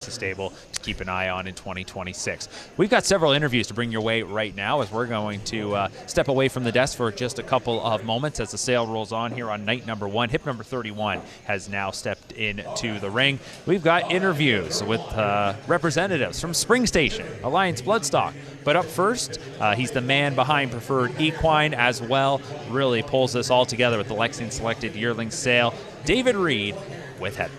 the stable to keep an eye on in 2026. We've got several interviews to bring your way right now as we're going to step away from the desk for just a couple of moments as the sale rolls on here on night number 1. Hip number 31 has now stepped into the ring. We've got interviews with representatives from Spring Station, Alliance Bloodstock. But up first, he's the man behind Preferred Equine as well. Really pulls this all together with the Lexington Selected Yearling Sale. David Reed with Heather.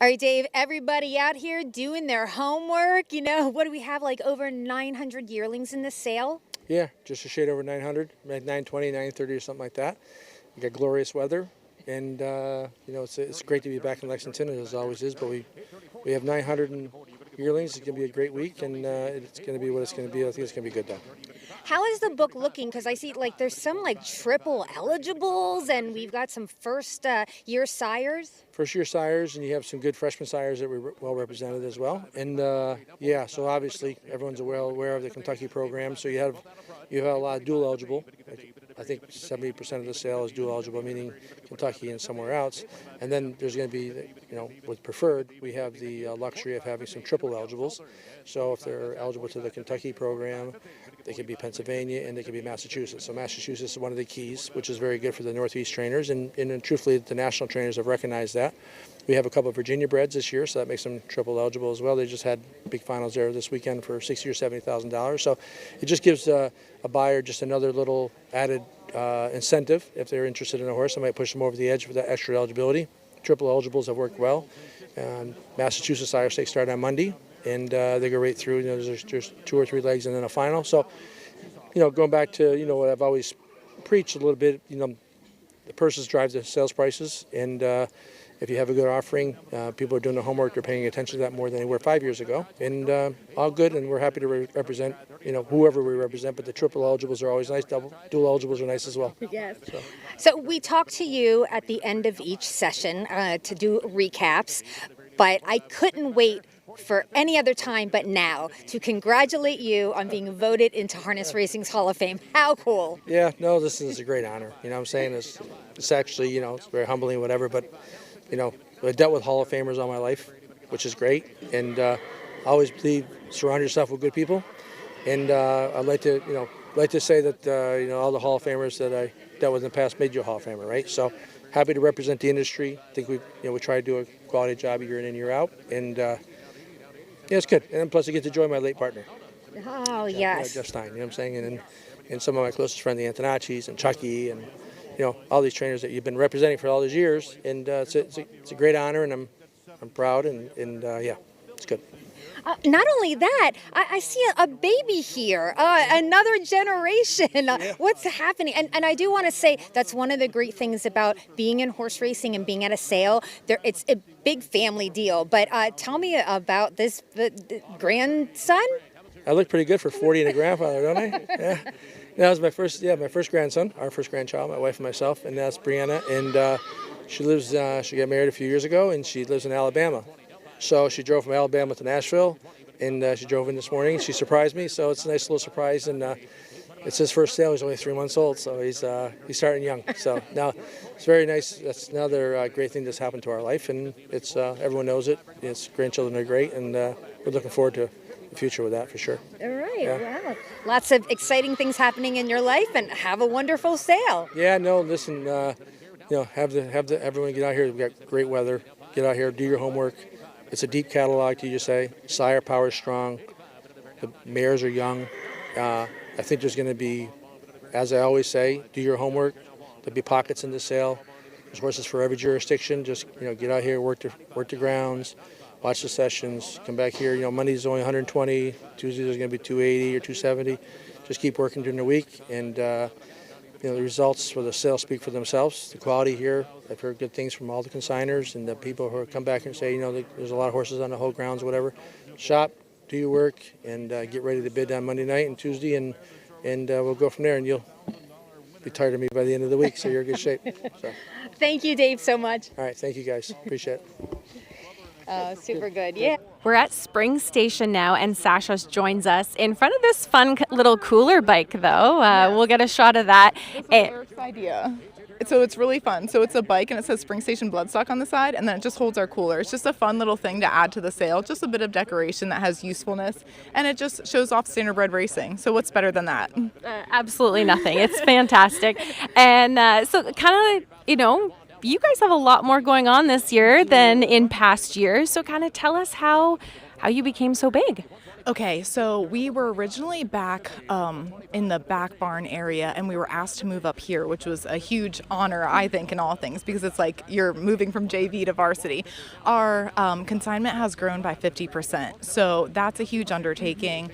All right, Dave, everybody out here doing their homework. You know, what do we have, like over 900 yearlings in the sale? Yeah, just a shade over 900, like 920, 930 or something like that. We got glorious weather, and you know, it's great to be back in Lexington, as always is, but we have 900 yearlings. It's going to be a great week, and it's going to be what it's going to be. I think it's going to be good, though. How is the book looking? Because I see like there's some like triple eligibles, and we've got some first year sires. First year sires, and you have some good freshman sires that were well represented as well. And yeah, so obviously everyone's well aware of the Kentucky program. So you have a lot of dual eligible. I think 70% of the sale is dual eligible, meaning Kentucky and somewhere else. And then there's going to be, you know, with Preferred, we have the luxury of having some triple eligibles. So if they're eligible to the Kentucky program, they can be Pennsylvania and they can be Massachusetts. So Massachusetts is one of the keys, which is very good for the Northeast trainers. And truthfully, the national trainers have recognized that. We have a couple of Virginia breds this year, so that makes them triple eligible as well. They just had big finals there this weekend for $60,000 or $70,000. So it just gives a buyer just another little added incentive. If they're interested in a horse, I might push them over the edge with that extra eligibility. Triple eligibles have worked well. Massachusetts Irish Stakes start on Monday, and they go right through. You know, there's 2 or 3 legs and then a final. So, you know, going back to, you know, what I've always preached a little bit, you know, the purses drive the sales prices, and if you have a good offering, people are doing the homework, they're paying attention to that more than they were 5 years ago. And all good, and we're happy to represent, you know, whoever we represent, but the triple eligibles are always nice, dual eligibles are nice as well. Yes. So we talk to you at the end of each session to do recaps, but I couldn't wait for any other time but now to congratulate you on being voted into Harness Racing's Hall of Fame. How cool. Yeah, no, this is a great honor. You know what I'm saying? It's actually, you know, it's very humbling, whatever, but you know, I dealt with Hall of Famers all my life, which is great, and I always believe surround yourself with good people. And I'd like to say that you know, all the Hall of Famers that I dealt with in the past made you a Hall of Famer, right? So happy to represent the industry. I think we try to do a quality job year in and year out, and yeah, it's good. And plus, I get to join my late partner. Oh yes. Jeff Stein. You know what I'm saying? And some of my closest friends, the Antonaccis and Chucky, and you know, all these trainers that you've been representing for all these years, and it's a great honor, and I'm proud, and yeah, it's good. Not only that, I see a baby here, another generation. Yeah. What's happening? And I do want to say that's one of the great things about being in horse racing and being at a sale. It's a big family deal. But tell me about this the grandson. I look pretty good for 40 and a grandfather, don't I? Yeah. That was my first grandson, our first grandchild, my wife and myself, and that's Brianna. And she got married a few years ago, and she lives in Alabama. So she drove from Alabama to Nashville, and she drove in this morning. She surprised me, so it's a nice little surprise. And it's his first sale. He's only 3 months old, so he's starting young. So now it's very nice. That's another great thing that's happened to our life, and it's everyone knows it. Its grandchildren are great, and we're looking forward to the future with that for sure. All right. Yeah. Wow. Lots of exciting things happening in your life, and have a wonderful sale. Yeah. No. Listen. You know, have everyone get out here. We've got great weather. Get out here. Do your homework. It's a deep catalog, to you say. Sire power is strong. The mares are young. I think there's going to be, as I always say, do your homework. There'll be pockets in the sale. There's horses for every jurisdiction. Just get out here, work the grounds, watch the sessions, come back here. You know, Monday's only 120. Tuesday there's going to be 280 or 270. Just keep working during the week, and you know, the results for the sale speak for themselves. The quality here, I've heard good things from all the consigners and the people who come back and say, you know, there's a lot of horses on the whole grounds, whatever. Shop, do your work, and get ready to bid on Monday night and Tuesday, and we'll go from there, and you'll be tired of me by the end of the week, so you're in good shape. So. Thank you, Dave, so much. All right, thank you guys. Appreciate it. Oh, super good. Yeah. We're at Spring Station now, and Sasha joins us in front of this fun little cooler bike, though. We'll get a shot of that. It's a Eric's idea. So it's really fun. So it's a bike and it says Spring Station Bloodstock on the side, and then it just holds our cooler. It's just a fun little thing to add to the sale, just a bit of decoration that has usefulness, and it just shows off standardbred racing. So what's better than that? Absolutely nothing. It's fantastic. And so kind of, you guys have a lot more going on this year than in past years. So kind of tell us how you became so big. Okay, so we were originally back in the back barn area, and we were asked to move up here, which was a huge honor, I think, in all things, because it's like you're moving from JV to varsity. Our consignment has grown by 50%, so that's a huge undertaking.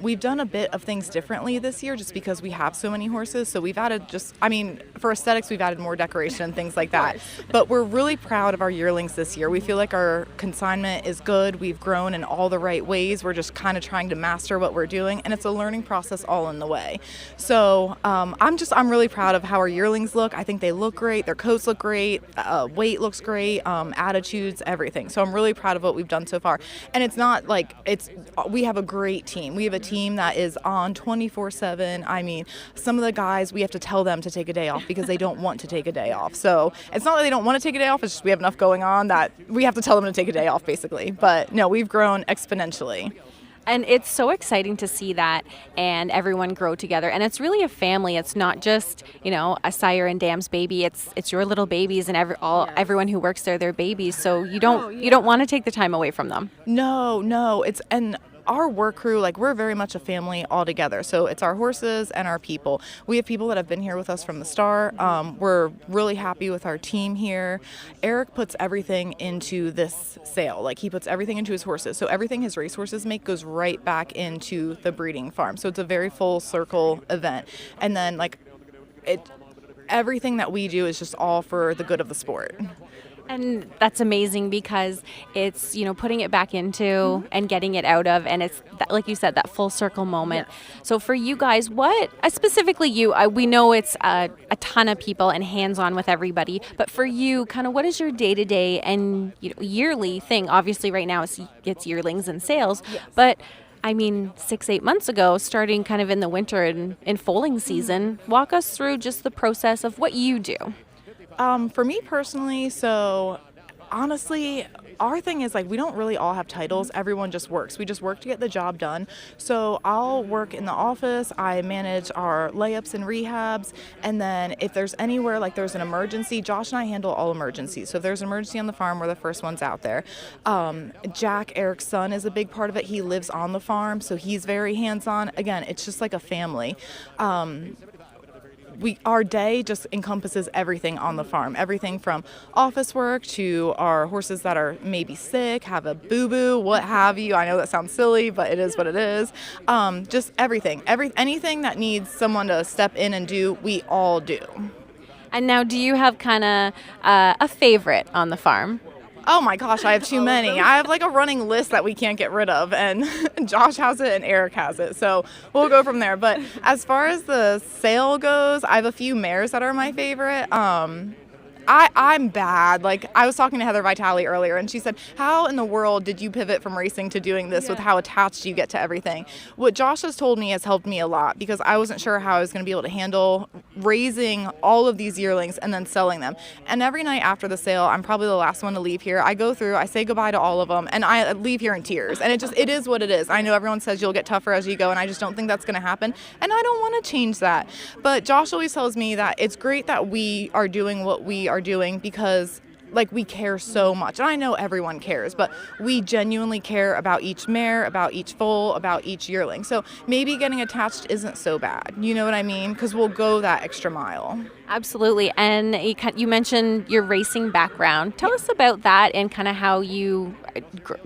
We've done a bit of things differently this year just because we have so many horses, so we've added for aesthetics, we've added more decoration and things like that. But we're really proud of our yearlings this year. We feel like our consignment is good. We've grown in all the right ways. We're just kind of trying to master what we're doing, and it's a learning process all in the way. So I'm really proud of how our yearlings look. I think they look great. Their coats look great. Weight looks great. Attitudes, everything. So I'm really proud of what we've done so far. And it's not like we have a great team. We have a team that is on 24/7. I mean, some of the guys, we have to tell them to take a day off because they don't want to take a day off. So it's not that they don't want to take a day off. It's just we have enough going on that we have to tell them to take a day off, basically. But no, we've grown exponentially. And it's so exciting to see that and everyone grow together. And it's really a family. It's not just, a sire and dam's baby. It's your little babies, and everyone who works there, their babies. So you don't want to take the time away from them. No. And our work crew, we're very much a family all together. So it's our horses and our people. We have people that have been here with us from the start. We're really happy with our team here. Eric puts everything into this sale. He puts everything into his horses. So everything his race horses make goes right back into the breeding farm. So it's a very full circle event. And then everything that we do is just all for the good of the sport. And that's amazing because it's, putting it back into and getting it out of, and it's, like you said, that full circle moment. Yeah. So for you guys, specifically you, we know it's a ton of people and hands-on with everybody, but for you, kind of what is your day-to-day and yearly thing? Obviously right now it's yearlings and sales, yes. But 6-8 months ago, starting kind of in the winter and in foaling season, walk us through just the process of what you do. For me personally, so honestly, our thing is we don't really all have titles. Everyone just works. We just work to get the job done. So I'll work in the office. I manage our layups and rehabs. And then if there's anywhere there's an emergency, Josh and I handle all emergencies. So if there's an emergency on the farm, we're the first ones out there. Jack, Eric's son, is a big part of it. He lives on the farm, so he's very hands-on. Again, it's just like a family. Our day just encompasses everything on the farm, everything from office work to our horses that are maybe sick, have a boo-boo, what have you. I know that sounds silly, but it is what it is. Just everything, anything that needs someone to step in and do, we all do. And now, do you have kind of a favorite on the farm? Oh my gosh, I have too many. I have a running list that we can't get rid of, and Josh has it and Eric has it, so we'll go from there. But as far as the sale goes, I have a few mares that are my favorite. I'm bad. I was talking to Heather Vitale earlier, and she said, how in the world did you pivot from racing to doing this with how attached you get to everything? What Josh has told me has helped me a lot because I wasn't sure how I was going to be able to handle raising all of these yearlings and then selling them. And every night after the sale, I'm probably the last one to leave here. I go through, I say goodbye to all of them, and I leave here in tears. And it is what it is. I know everyone says you'll get tougher as you go, and I just don't think that's going to happen. And I don't want to change that. But Josh always tells me that it's great that we are doing what we are doing because we care so much. And I know everyone cares, but we genuinely care about each mare, about each foal, about each yearling. So maybe getting attached isn't so bad. You know what I mean? Because we'll go that extra mile. Absolutely. And you mentioned your racing background. Tell us about that and kind of how you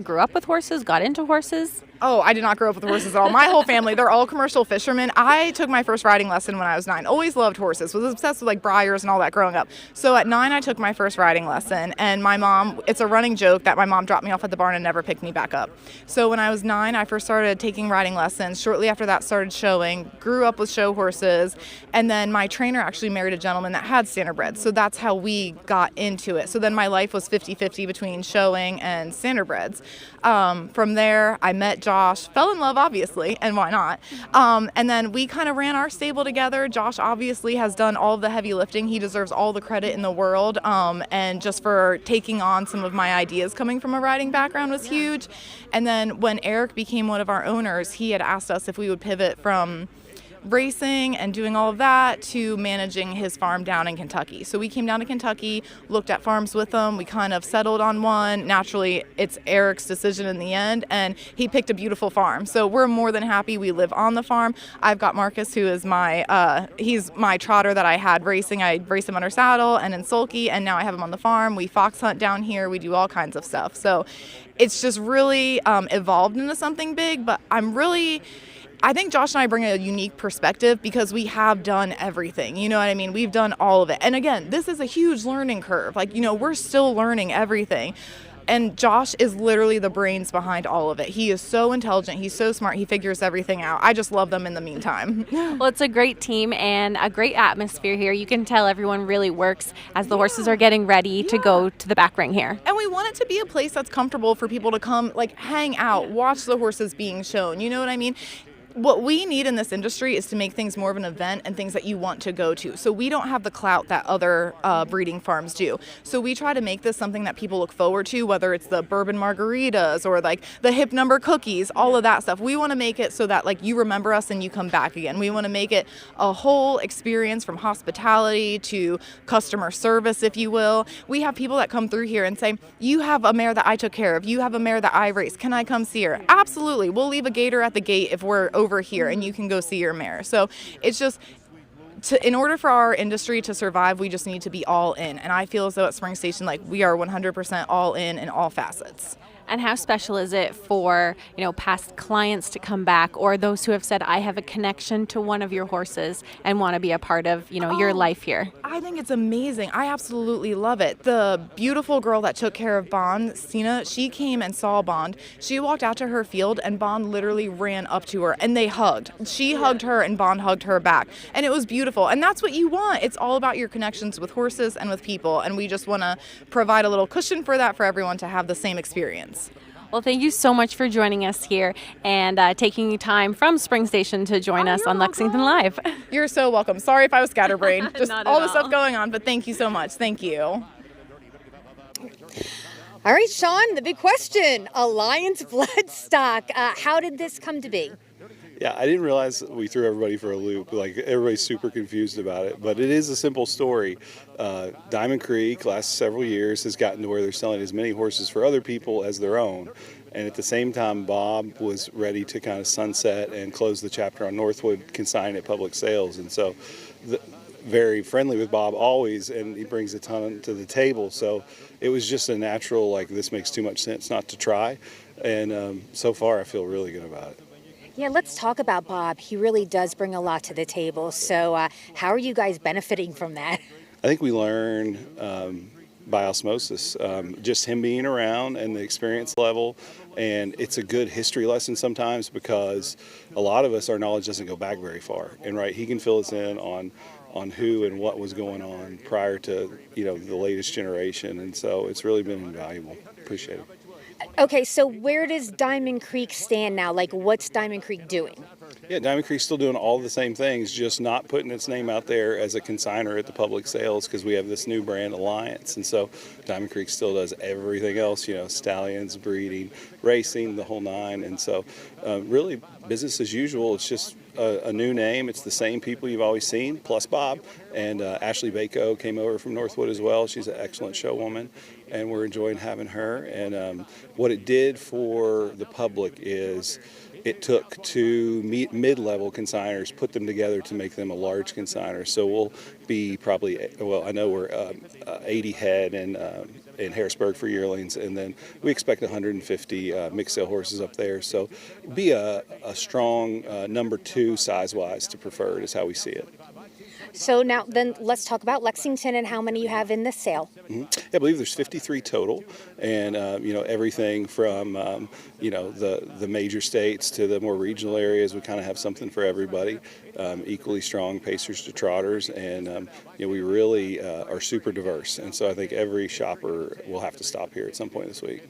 grew up with horses, got into horses. Oh, I did not grow up with horses at all. My whole family, they're all commercial fishermen. I took my first riding lesson when I was 9. Always loved horses. Was obsessed with Briars and all that growing up. So at 9, I took my first riding lesson. And my mom, it's a running joke that my mom dropped me off at the barn and never picked me back up. So when I was 9, I first started taking riding lessons. Shortly after that, started showing. Grew up with show horses. And then my trainer actually married a gentleman that had standardbred. So that's how we got into it. So then my life was 50-50 between showing and standardbred. standardbreds. From there, I met Josh, fell in love, obviously, and why not? And then we kind of ran our stable together. Josh obviously has done all of the heavy lifting. He deserves all the credit in the world, and just for taking on some of my ideas coming from a riding background was huge. And then when Eric became one of our owners, he had asked us if we would pivot from racing and doing all of that to managing his farm down in Kentucky. So we came down to Kentucky, looked at farms with him. We kind of settled on one. Naturally, it's Eric's decision in the end, and he picked a beautiful farm. So we're more than happy. We live on the farm. I've got Marcus, who is he's my trotter that I had racing. I raced him under saddle and in sulky, and now I have him on the farm. We fox hunt down here. We do all kinds of stuff. So it's just really evolved into something big, but I think Josh and I bring a unique perspective because we have done everything. You know what I mean? We've done all of it. And again, this is a huge learning curve. Like, we're still learning everything. And Josh is literally the brains behind all of it. He is so intelligent. He's so smart. He figures everything out. I just love them in the meantime. Well, it's a great team and a great atmosphere here. You can tell everyone really works as the horses are getting ready to go to the back ring here. And we want it to be a place that's comfortable for people to come, like, hang out, watch the horses being shown. You know what I mean? What we need in this industry is to make things more of an event and things that you want to go to. So we don't have the clout that other breeding farms do. So we try to make this something that people look forward to, whether it's the bourbon margaritas or like the hip number cookies, all of that stuff. We want to make it so that like you remember us and you come back again. We want to make it a whole experience from hospitality to customer service, if you will. We have people that come through here and say, you have a mare that I took care of. You have a mare that I raced. Can I come see her? Absolutely. We'll leave a gator at the gate if we're over here and you can go see your mare. So it's just, in order for our industry to survive, we just need to be all in. And I feel as though at Spring Station, like, we are 100% all in all facets. And how special is it for, past clients to come back or those who have said, I have a connection to one of your horses and want to be a part of, your life here? I think it's amazing. I absolutely love it. The beautiful girl that took care of Bond, Sina, she came and saw Bond. She walked out to her field and Bond literally ran up to her and they hugged. She hugged her and Bond hugged her back. And it was beautiful. And that's what you want. It's all about your connections with horses and with people. And we just want to provide a little cushion for that for everyone to have the same experience. Well, thank you so much for joining us here and taking time from Spring Station to join us on Lexington Live. You're so welcome. Sorry if I was scatterbrained. Just all the all. stuff going on, but thank you so much. Thank you. All right, Sean, the big question, Alliance Bloodstock. How did this come to be? Yeah, I didn't realize we threw everybody for a loop. Like, everybody's super confused about it, but it is a simple story. Diamond Creek, last several years, has gotten to where they're selling as many horses for other people as their own. And at the same time, Bob was ready to kind of sunset and close the chapter on Northwood consign at public sales. And so, very friendly with Bob always, and he brings a ton to the table. So it was just a natural, like, this makes too much sense not to try. And so far, I feel really good about it. Yeah, let's talk about Bob. He really does bring a lot to the table. So how are you guys benefiting from that? I think we learn by osmosis, just him being around and the experience level. And it's a good history lesson sometimes because a lot of us, our knowledge doesn't go back very far. And right, he can fill us in on who and what was going on prior to, the latest generation. And so it's really been invaluable. Appreciate it. Okay, so where does Diamond Creek stand now? Like, what's Diamond Creek doing? Yeah, Diamond Creek's still doing all the same things, just not putting its name out there as a consignor at the public sales because we have this new brand alliance. And so Diamond Creek still does everything else, stallions, breeding, racing, the whole nine. And so really business as usual. It's just a new name. It's the same people you've always seen, plus Bob. And Ashley Bako came over from Northwood as well. She's an excellent showwoman, and we're enjoying having her. And what it did for the public is it took two mid-level consigners, put them together to make them a large consignor. So we'll be probably, I know we're 80 head in Harrisburg for yearlings, and then we expect 150 mixed sale horses up there. So be a strong number two size-wise to preferred is how we see it. So now then let's talk about Lexington and how many you have in this sale. Mm-hmm. I believe there's 53 total, and everything from the major states to the more regional areas. We kind of have something for everybody. Equally strong pacers to trotters, and we really are super diverse. And so I think every shopper will have to stop here at some point this week.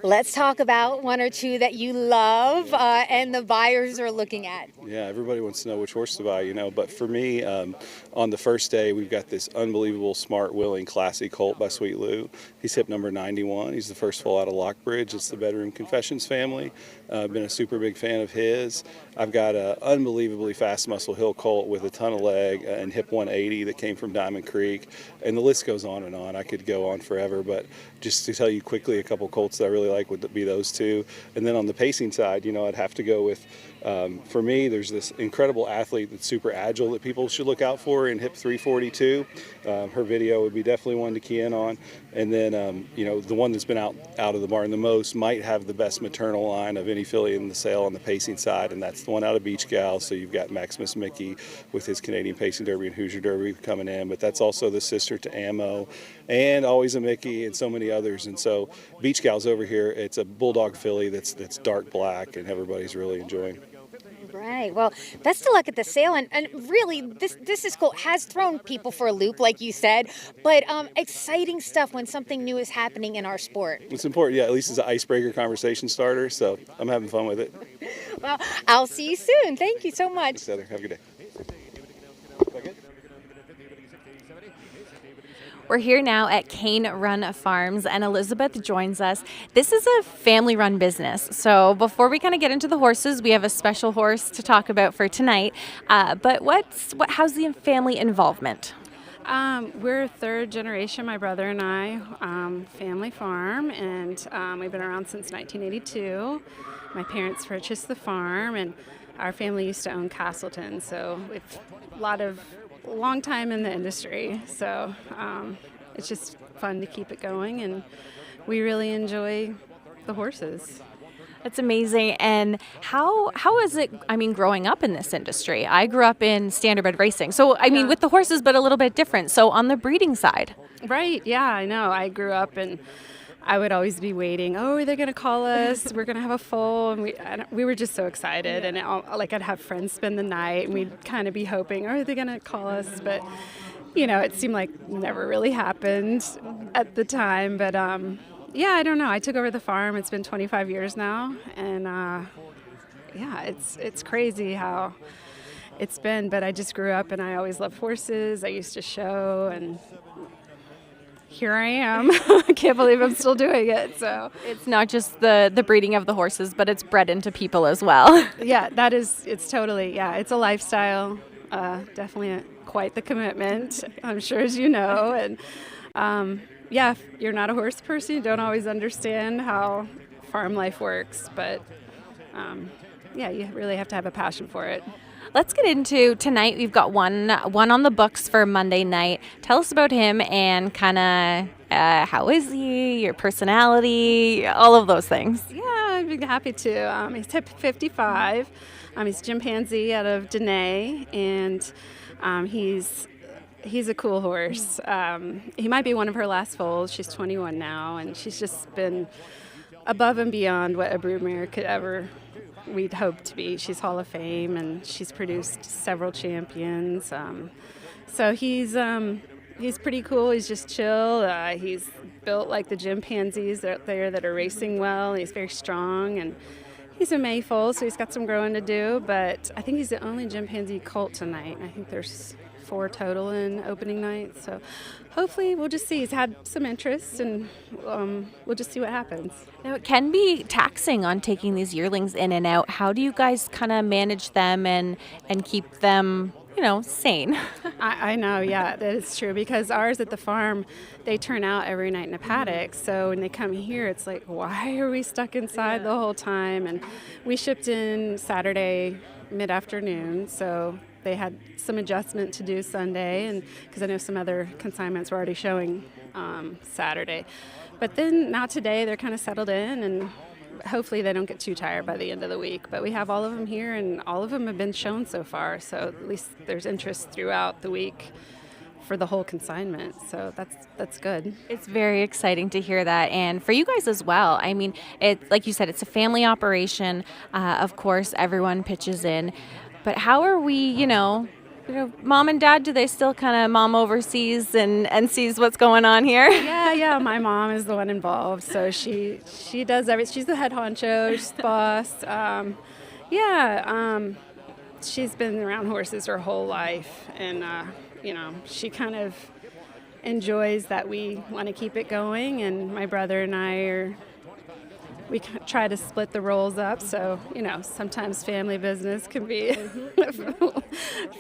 let's talk about one or two that you love and the buyers are looking at. Yeah, everybody wants to know which horse to buy, but for me, on the first day, we've got this unbelievable, smart, willing, classy colt by Sweet Lou. He's hip number 91. He's the first foal out of Lockbridge. It's the Bedroom Confessions family. I've been a super big fan of his. I've got an unbelievably fast Muscle Hill colt with a ton of leg and hip 180 that came from Diamond Creek. And the list goes on and on. I could go on forever, but just to tell you quickly, a couple colts that I really like would be those two. And then on the pacing side, I'd have to go with, for me, there's this incredible athlete that's super agile that people should look out for in hip 342. Her video would be definitely one to key in on. And then, the one that's been out of the barn the most might have the best maternal line of any filly in the sale on the pacing side, and that's the one out of Beach Gal. So you've got Maximus Mickey with his Canadian Pacing Derby and Hoosier Derby coming in, but that's also the sister to Ammo and Always a Mickey and so many others. And so Beach Gal's over here. It's a bulldog filly that's dark black, and everybody's really enjoying. Right. Well, best of luck at the sale. And really, this is cool. Has thrown people for a loop, like you said, but exciting stuff when something new is happening in our sport. It's important. Yeah, at least it's an icebreaker conversation starter, so I'm having fun with it. Well, I'll see you soon. Thank you so much. Thanks, Heather. Have a good day. We're here now at Cane Run Farms, and Elizabeth joins us. This is a family-run business, so before we kind of get into the horses, we have a special horse to talk about for tonight. But how's the family involvement? We're third generation, my brother and I, family farm, and we've been around since 1982. My parents purchased the farm, and our family used to own Castleton, so we've long time in the industry, so it's just fun to keep it going, and we really enjoy the horses. That's amazing. And how is it, growing up in this industry? I grew up in standardbred racing, so with the horses, but a little bit different. So on the breeding side. Right, yeah, I know. I grew up and I would always be waiting. Oh, are they going to call us? We're going to have a foal. And we were just so excited. And I'd have friends spend the night, and we'd kind of be hoping, are they going to call us? But, it seemed like never really happened at the time. But, I don't know. I took over the farm. It's been 25 years now. And, it's crazy how it's been. But I just grew up, and I always loved horses. I used to show, and here I am. I can't believe I'm still doing it. So it's not just the breeding of the horses, but it's bred into people as well. Yeah, it's totally, it's a lifestyle. Definitely quite the commitment, I'm sure, as you know. And if you're not a horse person, you don't always understand how farm life works. But you really have to have a passion for it. Let's get into tonight. We've got one on the books for Monday night. Tell us about him and kind of how is he, your personality, all of those things. Yeah, I'd be happy to. He's hip 55. He's chimpanzee out of Dene, and he's a cool horse. He might be one of her last foals. She's 21 now, and she's just been above and beyond what a broodmare could ever we'd hope to be. She's Hall of Fame, and she's produced several champions. So he's pretty cool. He's just chill. He's built like the chimpanzees out there that are racing well. He's very strong, and he's a May foal, so he's got some growing to do. But I think he's the only chimpanzee colt tonight. I think there's 4 total in opening night. So hopefully we'll just see. He's had some interest, and we'll just see what happens. Now, it can be taxing on taking these yearlings in and out. How do you guys kind of manage them and keep them, sane? I know, yeah, that is true, because ours at the farm, they turn out every night in a paddock. So when they come here, it's like, why are we stuck inside the whole time? And we shipped in Saturday mid-afternoon, so they had some adjustment to do Sunday, and because I know some other consignments were already showing Saturday. But then now today they're kind of settled in, and hopefully they don't get too tired by the end of the week. But we have all of them here, and all of them have been shown so far, so at least there's interest throughout the week for the whole consignment. So that's good. It's very exciting to hear that, and for you guys as well. It's like you said, it's a family operation. Of course, everyone pitches in. But how are we, Mom and Dad, do they still kind of mom overseas and sees what's going on here? Yeah. My mom is the one involved, so she does everything. She's the head honcho, she's the boss. She's been around horses her whole life, and she kind of enjoys that we want to keep it going. And my brother and we try to split the roles up, so sometimes family business can be a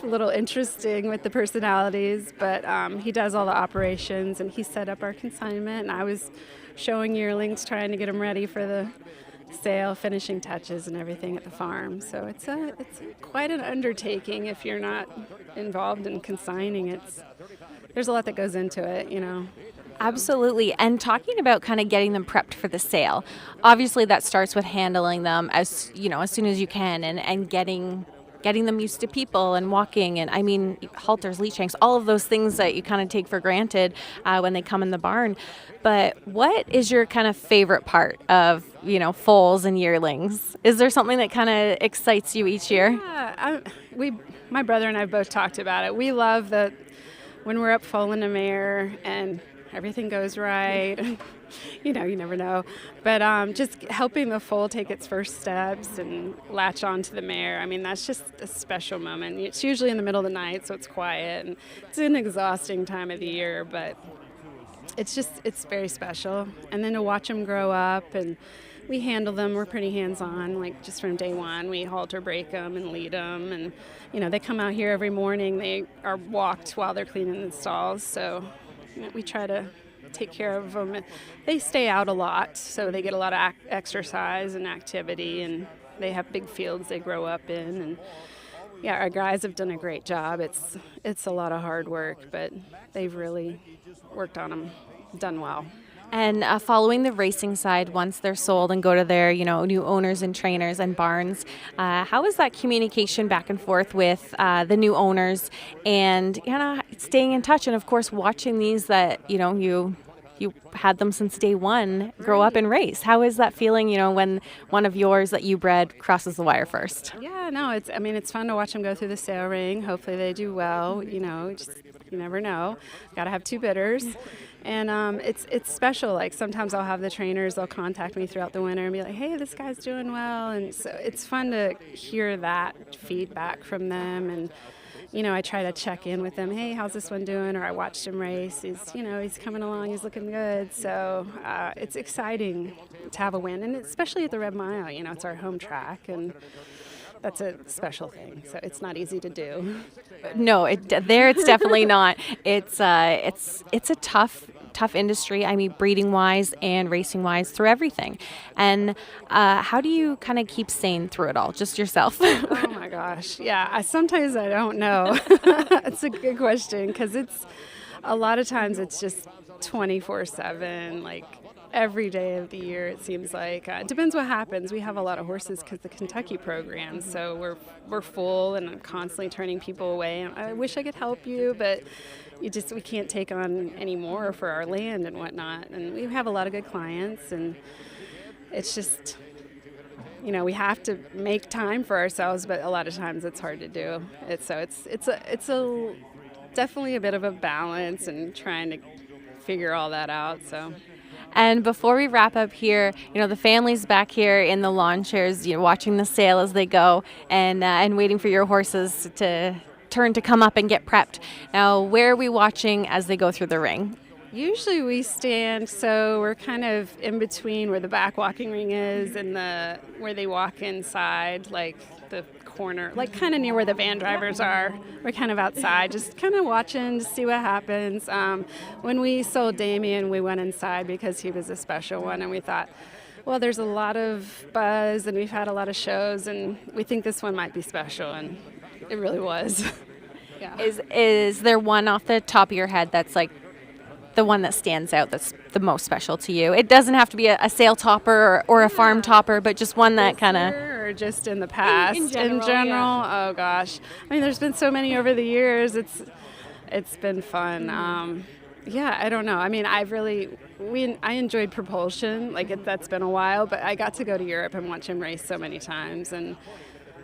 little interesting with the personalities, but he does all the operations, and he set up our consignment, and I was showing yearlings, trying to get them ready for the sale, finishing touches and everything at the farm. So it's quite an undertaking if you're not involved in consigning. There's a lot that goes into it, Absolutely. And talking about kind of getting them prepped for the sale, obviously that starts with handling them as soon as you can, and getting them used to people and walking, and halters, lead shanks, all of those things that you kind of take for granted when they come in the barn. But what is your kind of favorite part of foals and yearlings? Is there something that kind of excites you each year? Yeah, my brother and I both talked about it. We love that when we're up foaling a mare and everything goes right. You never know. But just helping the foal take its first steps and latch onto the mare, that's just a special moment. It's usually in the middle of the night, so it's quiet, and it's an exhausting time of the year, but it's very special. And then to watch them grow up, and we handle them, we're pretty hands-on, like just from day one. We halter break them and lead them, and they come out here every morning. They are walked while they're cleaning the stalls, so we try to take care of them. They stay out a lot, so they get a lot of exercise and activity, and they have big fields they grow up in. And our guys have done a great job. It's a lot of hard work, but they've really worked on them, done well. And following the racing side, once they're sold and go to their, new owners and trainers and barns, how is that communication back and forth with the new owners, and staying in touch, and of course watching these that you had them since day one grow up and race? How is that feeling, when one of yours that you bred crosses the wire first? Yeah, no, it's fun to watch them go through the sale ring. Hopefully they do well. You never know. Got to have two bidders. And it's special. Like sometimes I'll have the trainers, they'll contact me throughout the winter and be like, hey, this guy's doing well. And so it's fun to hear that feedback from them. And, I try to check in with them. Hey, how's this one doing? Or I watched him race. He's coming along. He's looking good. So it's exciting to have a win. And especially at the Red Mile, it's our home track. And that's a special thing. So it's not easy to do. No, it's definitely not. It's a tough industry. Breeding wise and racing wise, through everything. And how do you kind of keep sane through it all? Just yourself? Oh my gosh, yeah. Sometimes I don't know. It's a good question, because a lot of times it's just 24/7, like every day of the year. It seems like it depends what happens. We have a lot of horses because the Kentucky program, so we're full, and I'm constantly turning people away. And I wish I could help you, but we can't take on any more for our land and whatnot. And we have a lot of good clients, and it's just we have to make time for ourselves, but a lot of times it's hard to do. It's definitely a bit of a balance and trying to figure all that out. So. And before we wrap up here, the family's back here in the lawn chairs, watching the sale as they go, and waiting for your horses to turn to come up and get prepped. Now, where are we watching as they go through the ring? Usually we stand, so we're kind of in between where the back walking ring is and where they walk inside, like the corner, like kind of near where the van drivers are. We're kind of outside, just kind of watching to see what happens. When we sold Damien, we went inside because he was a special one, and we thought, well, there's a lot of buzz, and we've had a lot of shows, and we think this one might be special, and it really was. Yeah. Is there one off the top of your head that's like the one that stands out that's the most special to you? It doesn't have to be a sale topper or a farm topper, but just one that kind of... Or just in the past? In general, yeah. Oh gosh. There's been so many over the years. It's been fun. I don't know. I enjoyed Propulsion. That's been a while, but I got to go to Europe and watch him race so many times, and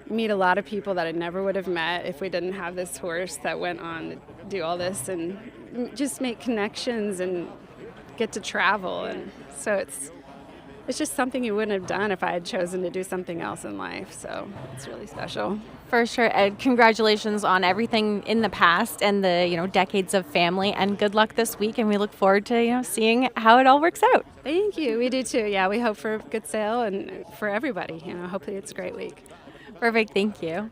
meet a lot of people that I never would have met if we didn't have this horse that went on to do all this, and just make connections and get to travel. And so it's just something you wouldn't have done if I had chosen to do something else in life. So it's really special. For sure. Ed, congratulations on everything in the past and the decades of family, and good luck this week. And we look forward to seeing how it all works out. Thank you. We do too. Yeah, we hope for a good sale and for everybody. Hopefully it's a great week. Perfect. Thank you.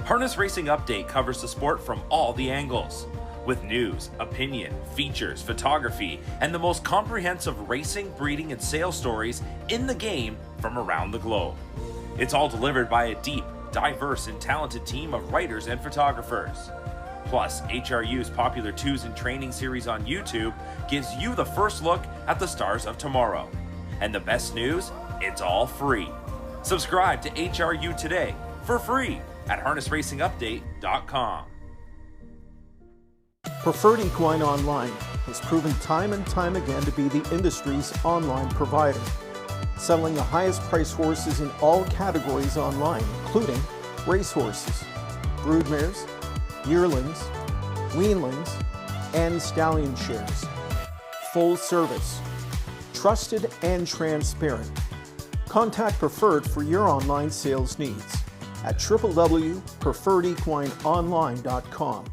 Harness Racing Update covers the sport from all the angles, with news, opinion, features, photography, and the most comprehensive racing, breeding, and sales stories in the game from around the globe. It's all delivered by a deep, diverse, and talented team of writers and photographers. Plus, HRU's popular Twos in Training series on YouTube gives you the first look at the stars of tomorrow. And the best news? It's all free. Subscribe to HRU today for free at harnessracingupdate.com. Preferred Equine Online has proven time and time again to be the industry's online provider, selling the highest price horses in all categories online, including racehorses, broodmares, yearlings, weanlings, and stallion shares. Full service, trusted and transparent. Contact Preferred for your online sales needs at www.preferredequineonline.com.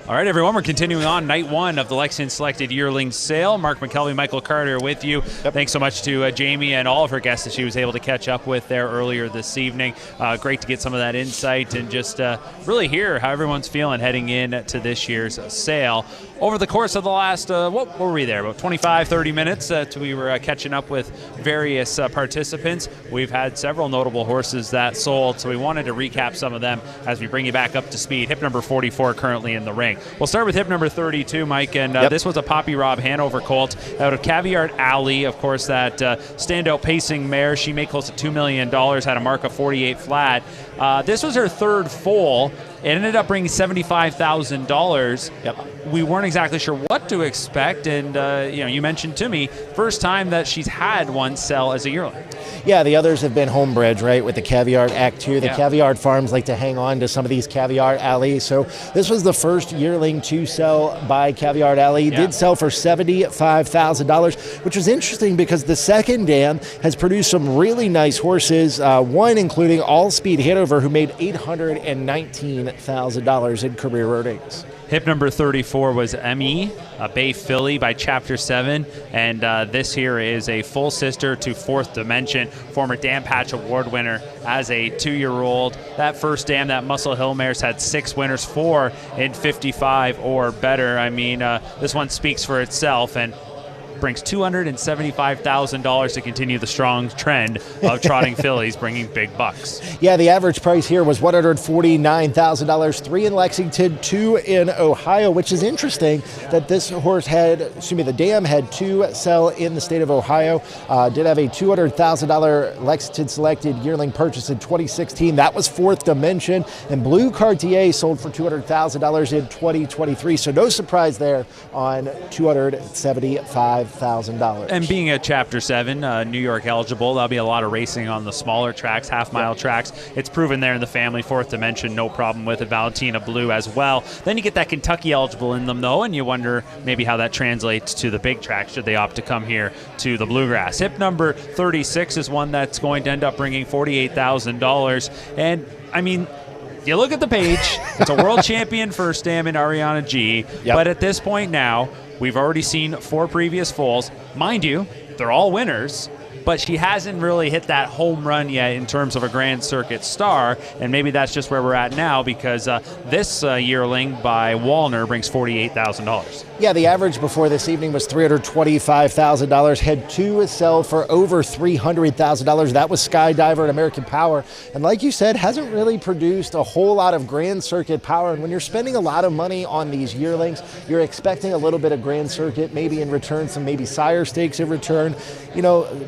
All right, everyone, we're continuing on night one of the Lexington Selected Yearling Sale. Mark McKelvey, Michael Carter with you. Yep. Thanks so much to Jamie and all of her guests that she was able to catch up with there earlier this evening. Great to get some of that insight and just really hear how everyone's feeling heading in to this year's sale. Over the course of the last, what were we there, about 25, 30 minutes we were catching up with various participants. We've had several notable horses that sold, so we wanted to recap some of them as we bring you back up to speed. Hip number 44 currently in the ring. We'll start with hip number 32, Mike, and this was a Poppy Rob Hanover colt out of Caviar Alley. Of course, that standout pacing mare. She made close to $2 million, had a mark of 48 flat. This was her third foal. It ended up bringing $75,000. Yep. We weren't exactly sure what to expect, and you mentioned to me first time that she's had one sell as a yearling. Yeah, the others have been homebreds, right, with the Caviar Act 2. The Caviar farms like to hang on to some of these Caviar Alleys. So this was the first yearling to sell by Caviar Alley. Did sell for $75,000, which was interesting because the second dam has produced some really nice horses, one including All Speed Hanover, who made $819,000 in career earnings. Hip number 34 was Emmy, a Bay Filly by Chapter 7, and this here is a full sister to Fourth Dimension, former Dam Patch Award winner as a 2-year-old. That first dam, that Muscle Hill mare's had 6 winners, 4 in 55 or better. I mean, this one speaks for itself, and brings $275,000 to continue the strong trend of trotting fillies bringing big bucks. Yeah, the average price here was $149,000, 3 in Lexington, 2 in Ohio, which is interesting that this horse the dam had 2 sell in the state of Ohio. Did have a $200,000 Lexington Selected yearling purchase in 2016. That was Fourth Dimension. And Blue Cartier sold for $200,000 in 2023. So no surprise there on $275,000. And being a Chapter 7, New York eligible, there'll be a lot of racing on the smaller tracks, half-mile tracks. It's proven there in the family. Fourth Dimension, no problem with it. Valentina Blue as well. Then you get that Kentucky eligible in them, though, and you wonder maybe how that translates to the big tracks should they opt to come here to the Bluegrass. Hip number 36 is one that's going to end up bringing $48,000. And, I mean, you look at the page, it's a world champion first dam in Ariana G, but at this point now, we've already seen 4 previous foals. Mind you, they're all winners, but she hasn't really hit that home run yet in terms of a Grand Circuit star, and maybe that's just where we're at now because this yearling by Wallner brings $48,000. Yeah, the average before this evening was $325,000. Had 2 sell for over $300,000. That was Skydiver and American Power. And like you said, hasn't really produced a whole lot of Grand Circuit power. And when you're spending a lot of money on these yearlings, you're expecting a little bit of Grand Circuit, maybe in return, some maybe sire stakes in return.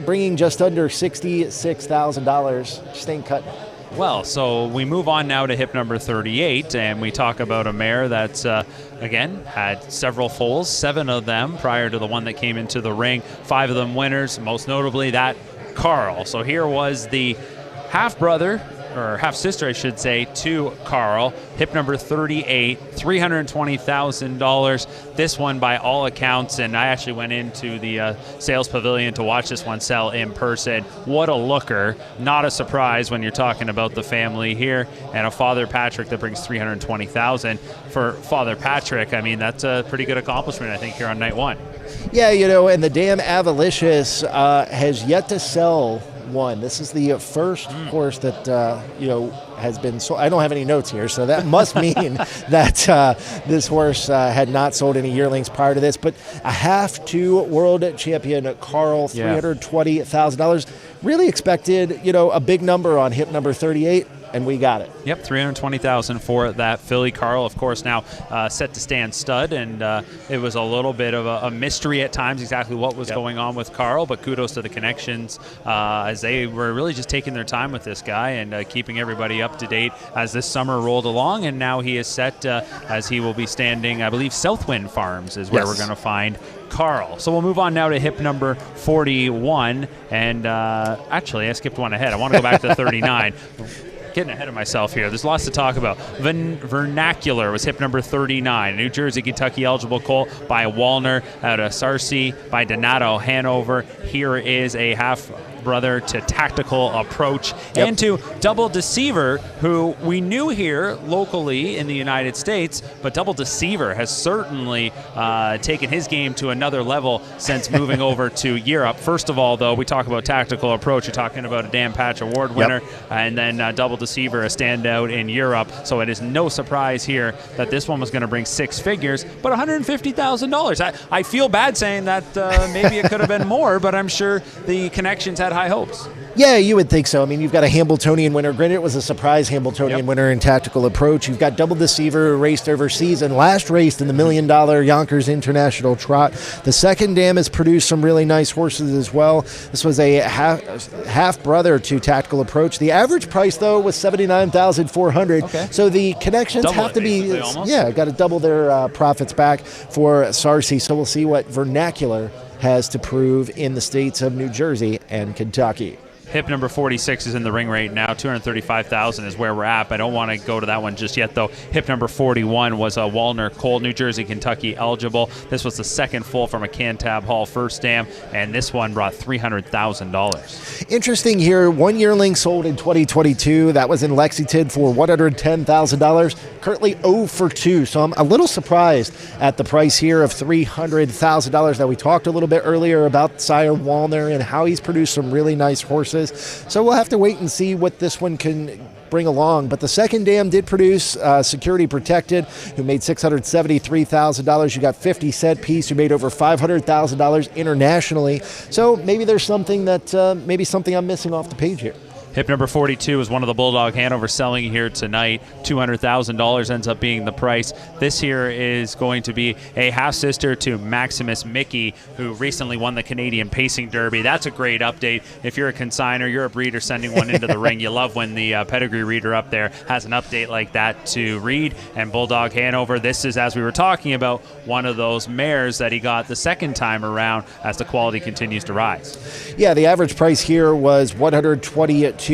Bringing just under $66,000 just ain't cutting. Well, so we move on now to hip number 38, and we talk about a mare that's, again, had several foals, 7 of them prior to the one that came into the ring, 5 of them winners, most notably that Carl. So here was the half-brother, or half-sister, I should say, to Carl. Hip number 38, $320,000. This one, by all accounts, and I actually went into the sales pavilion to watch this one sell in person. What a looker. Not a surprise when you're talking about the family here. And a Father Patrick that brings $320,000. For Father Patrick, I mean, that's a pretty good accomplishment, I think, here on night one. Yeah, and the Damn Avalicious has yet to sell one. This is the first horse that has been sold. I don't have any notes here, so that must mean that this horse had not sold any yearlings prior to this. But a half to world champion Carl, $320,000. Really expected, a big number on hip number 38. And we got it. Yep, $320,000 for that filly. Carl, of course, now set to stand stud, and it was a little bit of a mystery at times exactly what was going on with Carl, but kudos to the connections as they were really just taking their time with this guy and keeping everybody up to date as this summer rolled along, and now he is set as he will be standing, I believe, Southwind Farms is where we're going to find Carl. So we'll move on now to hip number 41, and actually I skipped one ahead. I want to go back to 39. Getting ahead of myself here. There's lots to talk about. Vernacular was hip number 39. New Jersey, Kentucky eligible colt by Wallner out of Sarcy by Donato Hanover. Here is a half brother to Tactical Approach and to Double Deceiver, who we knew here locally in the United States, but Double Deceiver has certainly taken his game to another level since moving over to Europe. First of all, though, we talk about Tactical Approach. You're talking about a Dan Patch Award winner, and then Double Deceiver, a standout in Europe. So it is no surprise here that this one was going to bring 6 figures, but $150,000. I feel bad saying that maybe it could have been more, but I'm sure the connections had high hopes. Yeah, you would think so. I mean, you've got a Hambletonian winner. Granted, it was a surprise Hambletonian winner in Tactical Approach. You've got Double Deceiver, who raced overseas and last raced in the $1 million Yonkers International Trot. The second dam has produced some really nice horses as well. This was a half brother to Tactical Approach. The average price, though, was $79,400. Okay. So the connections have to be, got to double their profits back for Sarcy. So we'll see what Vernacular has to prove in the states of New Jersey and Kentucky. Hip number 46 is in the ring right now. $235,000 is where we're at. I don't want to go to that one just yet, though. Hip number 41 was a Wallner Colt, New Jersey, Kentucky eligible. This was the second full from a Cantab Hall first dam, and this one brought $300,000. Interesting here. One yearling sold in 2022. That was in Lexington for $110,000. Currently 0 for 2. So I'm a little surprised at the price here of $300,000. Now, we talked a little bit earlier about Sire Wallner and how he's produced some really nice horses. So we'll have to wait and see what this one can bring along. But the second dam did produce Security Protected, who made $673,000. You got 50 Set Piece, who made over $500,000 internationally. So maybe there's something that maybe something I'm missing off the page here. Hip number 42 is one of the Bulldog Hanover selling here tonight. $200,000 ends up being the price. This here is going to be a half-sister to Maximus Mickey, who recently won the Canadian Pacing Derby. That's a great update. If you're a consigner, you're a breeder sending one into the ring, you love when the pedigree reader up there has an update like that to read. And Bulldog Hanover, this is, as we were talking about, one of those mares that he got the second time around as the quality continues to rise. Yeah, the average price here was $122,000.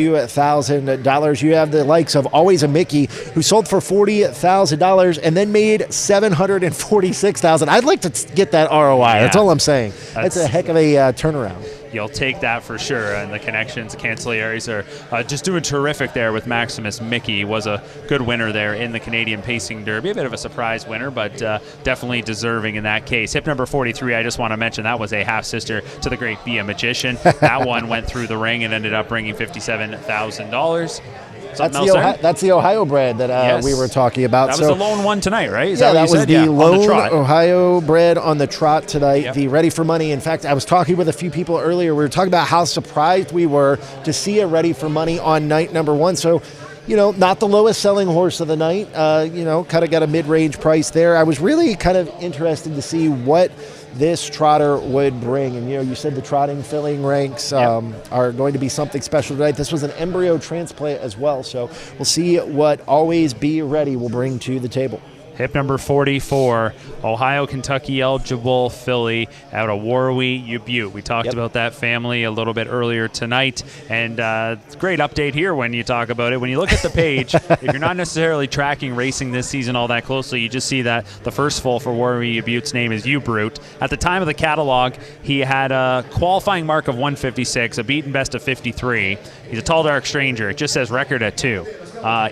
You have the likes of Always a Mickey, who sold for $40,000 and then made $746,000. I'd like to get that ROI. Yeah. That's all I'm saying. That's a heck of a turnaround. You'll take that for sure. And the connections, the cancillaries are just doing terrific there with Maximus Mickey. Was a good winner there in the Canadian Pacing Derby. A bit of a surprise winner, but definitely deserving in that case. Hip number 43, I just want to mention, that was a half-sister to the great Be a Magician. That one went through the ring and ended up bringing $57,000. That's the Ohio bred that we were talking about. That was the lone one tonight, right? That was the lone Ohio bred on the trot tonight, the Ready for Money. In fact, I was talking with a few people earlier. We were talking about how surprised we were to see a Ready for Money on night number 1. So, Not the lowest selling horse of the night. Kind of got a mid-range price there. I was really kind of interested to see what this trotter would bring. And, you said the trotting filling ranks are going to be something special tonight. This was an embryo transplant as well. So we'll see what Always Be Ready will bring to the table. Hip number 44, Ohio, Kentucky eligible filly out of Warwee, Butte. We talked about that family a little bit earlier tonight, and it's a great update here when you talk about it. When you look at the page, if you're not necessarily tracking racing this season all that closely, you just see that the first foal for Warwee, Butte's name is Brute. At the time of the catalog, he had a qualifying mark of 156, a beaten best of 53. He's a tall, dark stranger. It just says record at 2.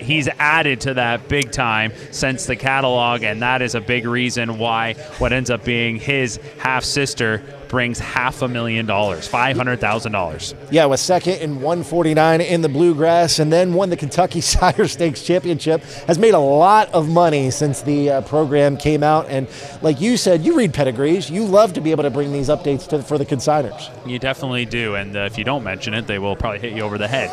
He's added to that big time since the catalog, and that is a big reason why what ends up being his half-sister brings $500,000, $500,000. Yeah, was second in 149 in the Bluegrass, and then won the Kentucky Sire Stakes Championship. Has made a lot of money since the program came out, and like you said, you read pedigrees. You love to be able to bring these updates for the consigners. You definitely do, and if you don't mention it, they will probably hit you over the head.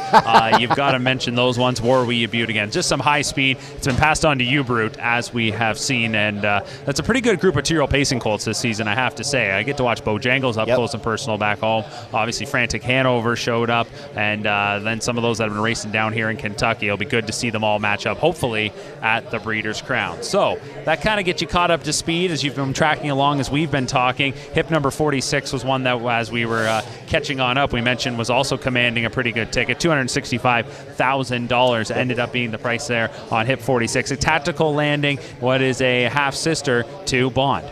You've got to mention those ones. Warwee, Butte again, just some high speed. It's been passed on to Brute, as we have seen, and that's a pretty good group of 2-year-old pacing colts this season, I have to say. I get to watch Bojangles up close and personal back home. Obviously, Frantic Hanover showed up, and then some of those that have been racing down here in Kentucky. It'll be good to see them all match up, hopefully, at the Breeders' Crown. So that kind of gets you caught up to speed as you've been tracking along as we've been talking. Hip number 46 was one that, as we were catching on up, we mentioned was also commanding a pretty good ticket. $265,000 ended up being the price there on Hip 46. A tactical landing, what is a half-sister to Bond.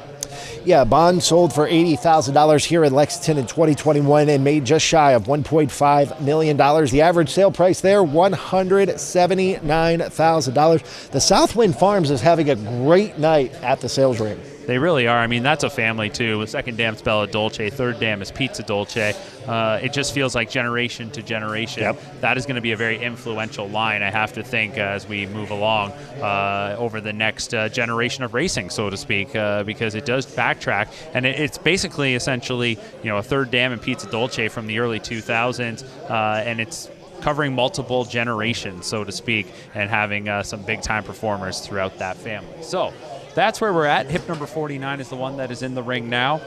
Yeah, Bond sold for $80,000 here in Lexington in 2021 and made just shy of $1.5 million. The average sale price there, $179,000. The Southwind Farms is having a great night at the sales ring. They really are. I mean, that's a family, too. The second dam is Bella Dolce. Third dam is Pizza Dolce. It just feels like generation to generation. That is going to be a very influential line, I have to think, as we move along over the next generation of racing, so to speak, because it does backtrack. And it's basically, essentially, a third dam and Pizza Dolce from the early 2000s, and it's covering multiple generations, so to speak, and having some big-time performers throughout that family. So that's where we're at. Hip number 49 is the one that is in the ring now.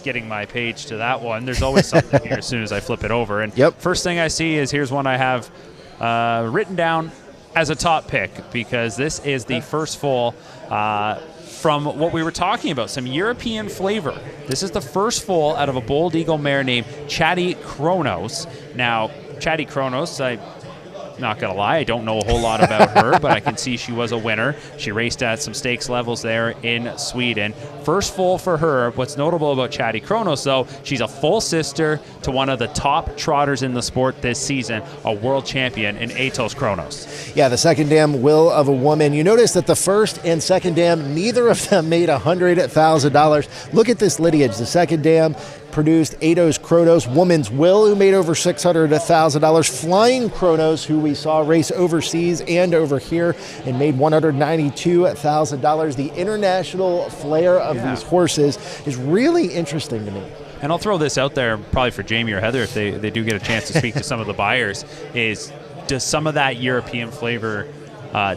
Getting my page to that one. There's always something here as soon as I flip it over. And first thing I see is here's one I have written down as a top pick, because this is the first foal from what we were talking about, some European flavor. This is the first foal out of a Bold Eagle mare named Chatty Kronos. Now, Chatty Kronos, not going to lie, I don't know a whole lot about her, but I can see she was a winner. She raced at some stakes levels there in Sweden. First foal for her. What's notable about Chatty Kronos, though, she's a full sister to one of the top trotters in the sport this season, a world champion in Atos Kronos. Yeah, the second dam, Will of a Woman. You notice that the first and second dam, neither of them made $100,000. Look at this lineage. The second dam produced Atos Kronos, Woman's Will, who made over $600,000, Flying Kronos, who we saw race overseas and over here and made $192,000. The international flair of these horses is really interesting to me. And I'll throw this out there probably for Jamie or Heather if they do get a chance to speak to some of the buyers, is does some of that European flavor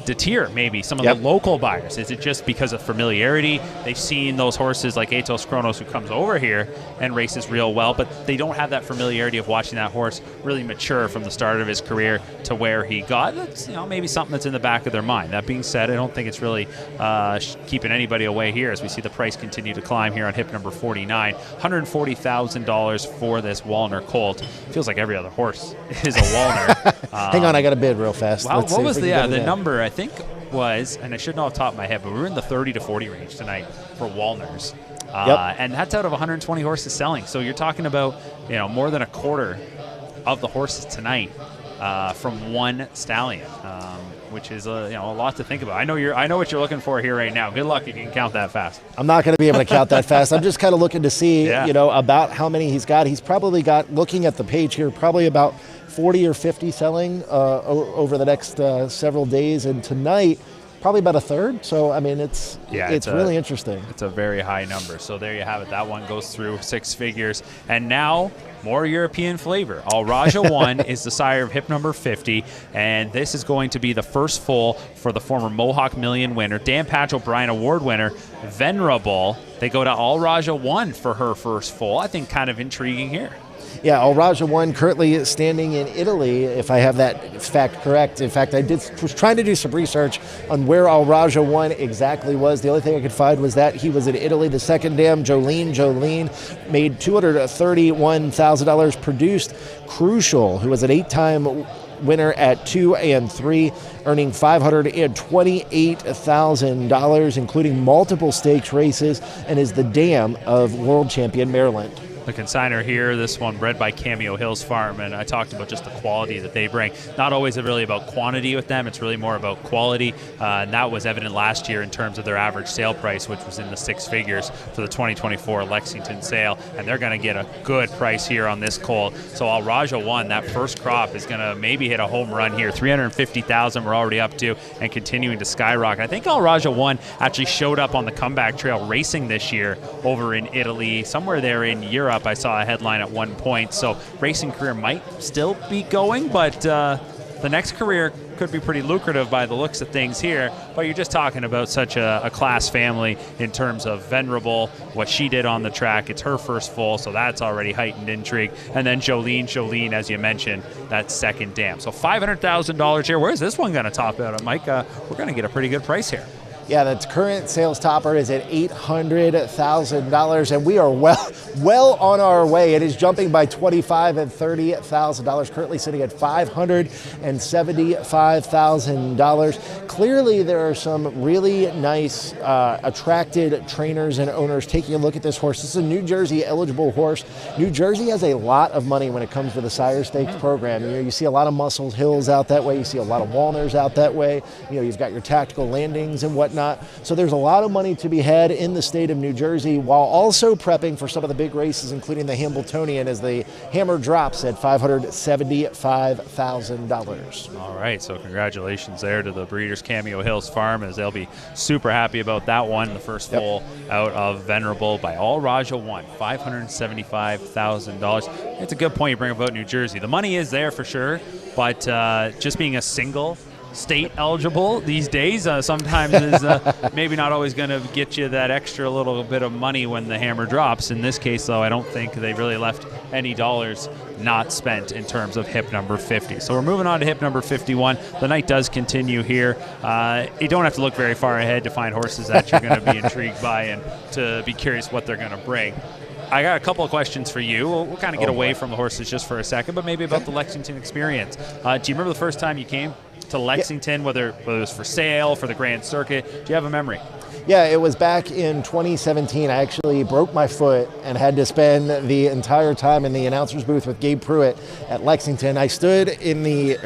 deter maybe some of the local buyers? Is it just because of familiarity? They've seen those horses like Atos Kronos, who comes over here and races real well, but they don't have that familiarity of watching that horse really mature from the start of his career to where he got. That's maybe something that's in the back of their mind. That being said, I don't think it's really keeping anybody away here as we see the price continue to climb here on hip number 49. $140,000 for this Walner colt. Feels like every other horse is a Walner. Hang on, I got a bid real fast. Wow, what was the number? I think was, and I should know off the top of my head, but we were in the 30 to 40 range tonight for Walners. And that's out of 120 horses selling. So you're talking about, more than a quarter of the horses tonight from one stallion, which is a lot to think about. I know what you're looking for here right now. Good luck if you can count that fast. I'm not going to be able to count that fast. I'm just kind of looking to see, about how many he's got. He's probably got, looking at the page here, probably about 40 or 50 selling over the next several days. And tonight, probably about a third. So, I mean, it's really interesting. It's a very high number. So there you have it. That one goes through 6 figures. And now, more European flavor. Al Raja 1 is the sire of hip number 50, and this is going to be the first foal for the former Mohawk Million winner, Dan Patch O'Brien Award winner, Venerable. They go to Al Raja 1 for her first foal. I think kind of intriguing here. Yeah, Al Raja 1 currently standing in Italy, if I have that fact correct. In fact, was trying to do some research on where Al Raja 1 exactly was. The only thing I could find was that he was in Italy. The second dam, Jolene, made $231,000, produced Crucial, who was an 8-time winner at 2 and 3, earning $528,000, including multiple stakes races, and is the dam of world champion Maryland. The consignor here, this one bred by Cameo Hills Farm, and I talked about just the quality that they bring. Not always really about quantity with them, it's really more about quality, and that was evident last year in terms of their average sale price, which was in the 6 figures for the 2024 Lexington sale, and they're going to get a good price here on this colt. So Al Raja 1, that first crop, is going to maybe hit a home run here. $350,000 we're already up to, and continuing to skyrocket. I think Al Raja 1 actually showed up on the comeback trail racing this year over in Italy, somewhere there in Europe. I saw a headline at one point, so racing career might still be going, but the next career could be pretty lucrative by the looks of things here. But you're just talking about such a class family in terms of Venerable, what she did on the track. It's her first foal, so that's already heightened intrigue. And then Jolene, as you mentioned, that second dam. So $500,000 here. Where's this one going to top out at, Mike? We're going to get a pretty good price here. Yeah, the current sales topper is at $800,000, and we are well on our way. It is jumping by $25,000 and $30,000, currently sitting at $575,000. Clearly, there are some really nice, attracted trainers and owners taking a look at this horse. This is a New Jersey eligible horse. New Jersey has a lot of money when it comes to the Sire Stakes program. You see a lot of Muscle Hills out that way. You see a lot of Walners out that way. You've got your Tactical Landings and whatnot. So there's a lot of money to be had in the state of New Jersey, while also prepping for some of the big races, including the Hambletonian, as the hammer drops at $575,000. All right, so congratulations there to the Breeders' Cameo Hills Farm, as they'll be super happy about that one. The first foal out of Venerable by Al Raja 1, $575,000. It's a good point you bring about New Jersey. The money is there for sure, but just being a single state eligible these days sometimes is maybe not always going to get you that extra little bit of money when the hammer drops. In this case, though, I don't think they really left any dollars not spent in terms of hip number 50. So we're moving on to hip number 51. The night does continue here. You don't have to look very far ahead to find horses that you're going to be intrigued by and to be curious what they're going to bring. I got a couple of questions for you. We'll kind of get away from the horses just for a second, but maybe about the Lexington experience. Do you remember the first time you came to Lexington, whether it was for sale, for the Grand Circuit? Do you have a memory? Yeah, it was back in 2017. I actually broke my foot and had to spend the entire time in the announcer's booth with Gabe Pruitt at Lexington. I sat in the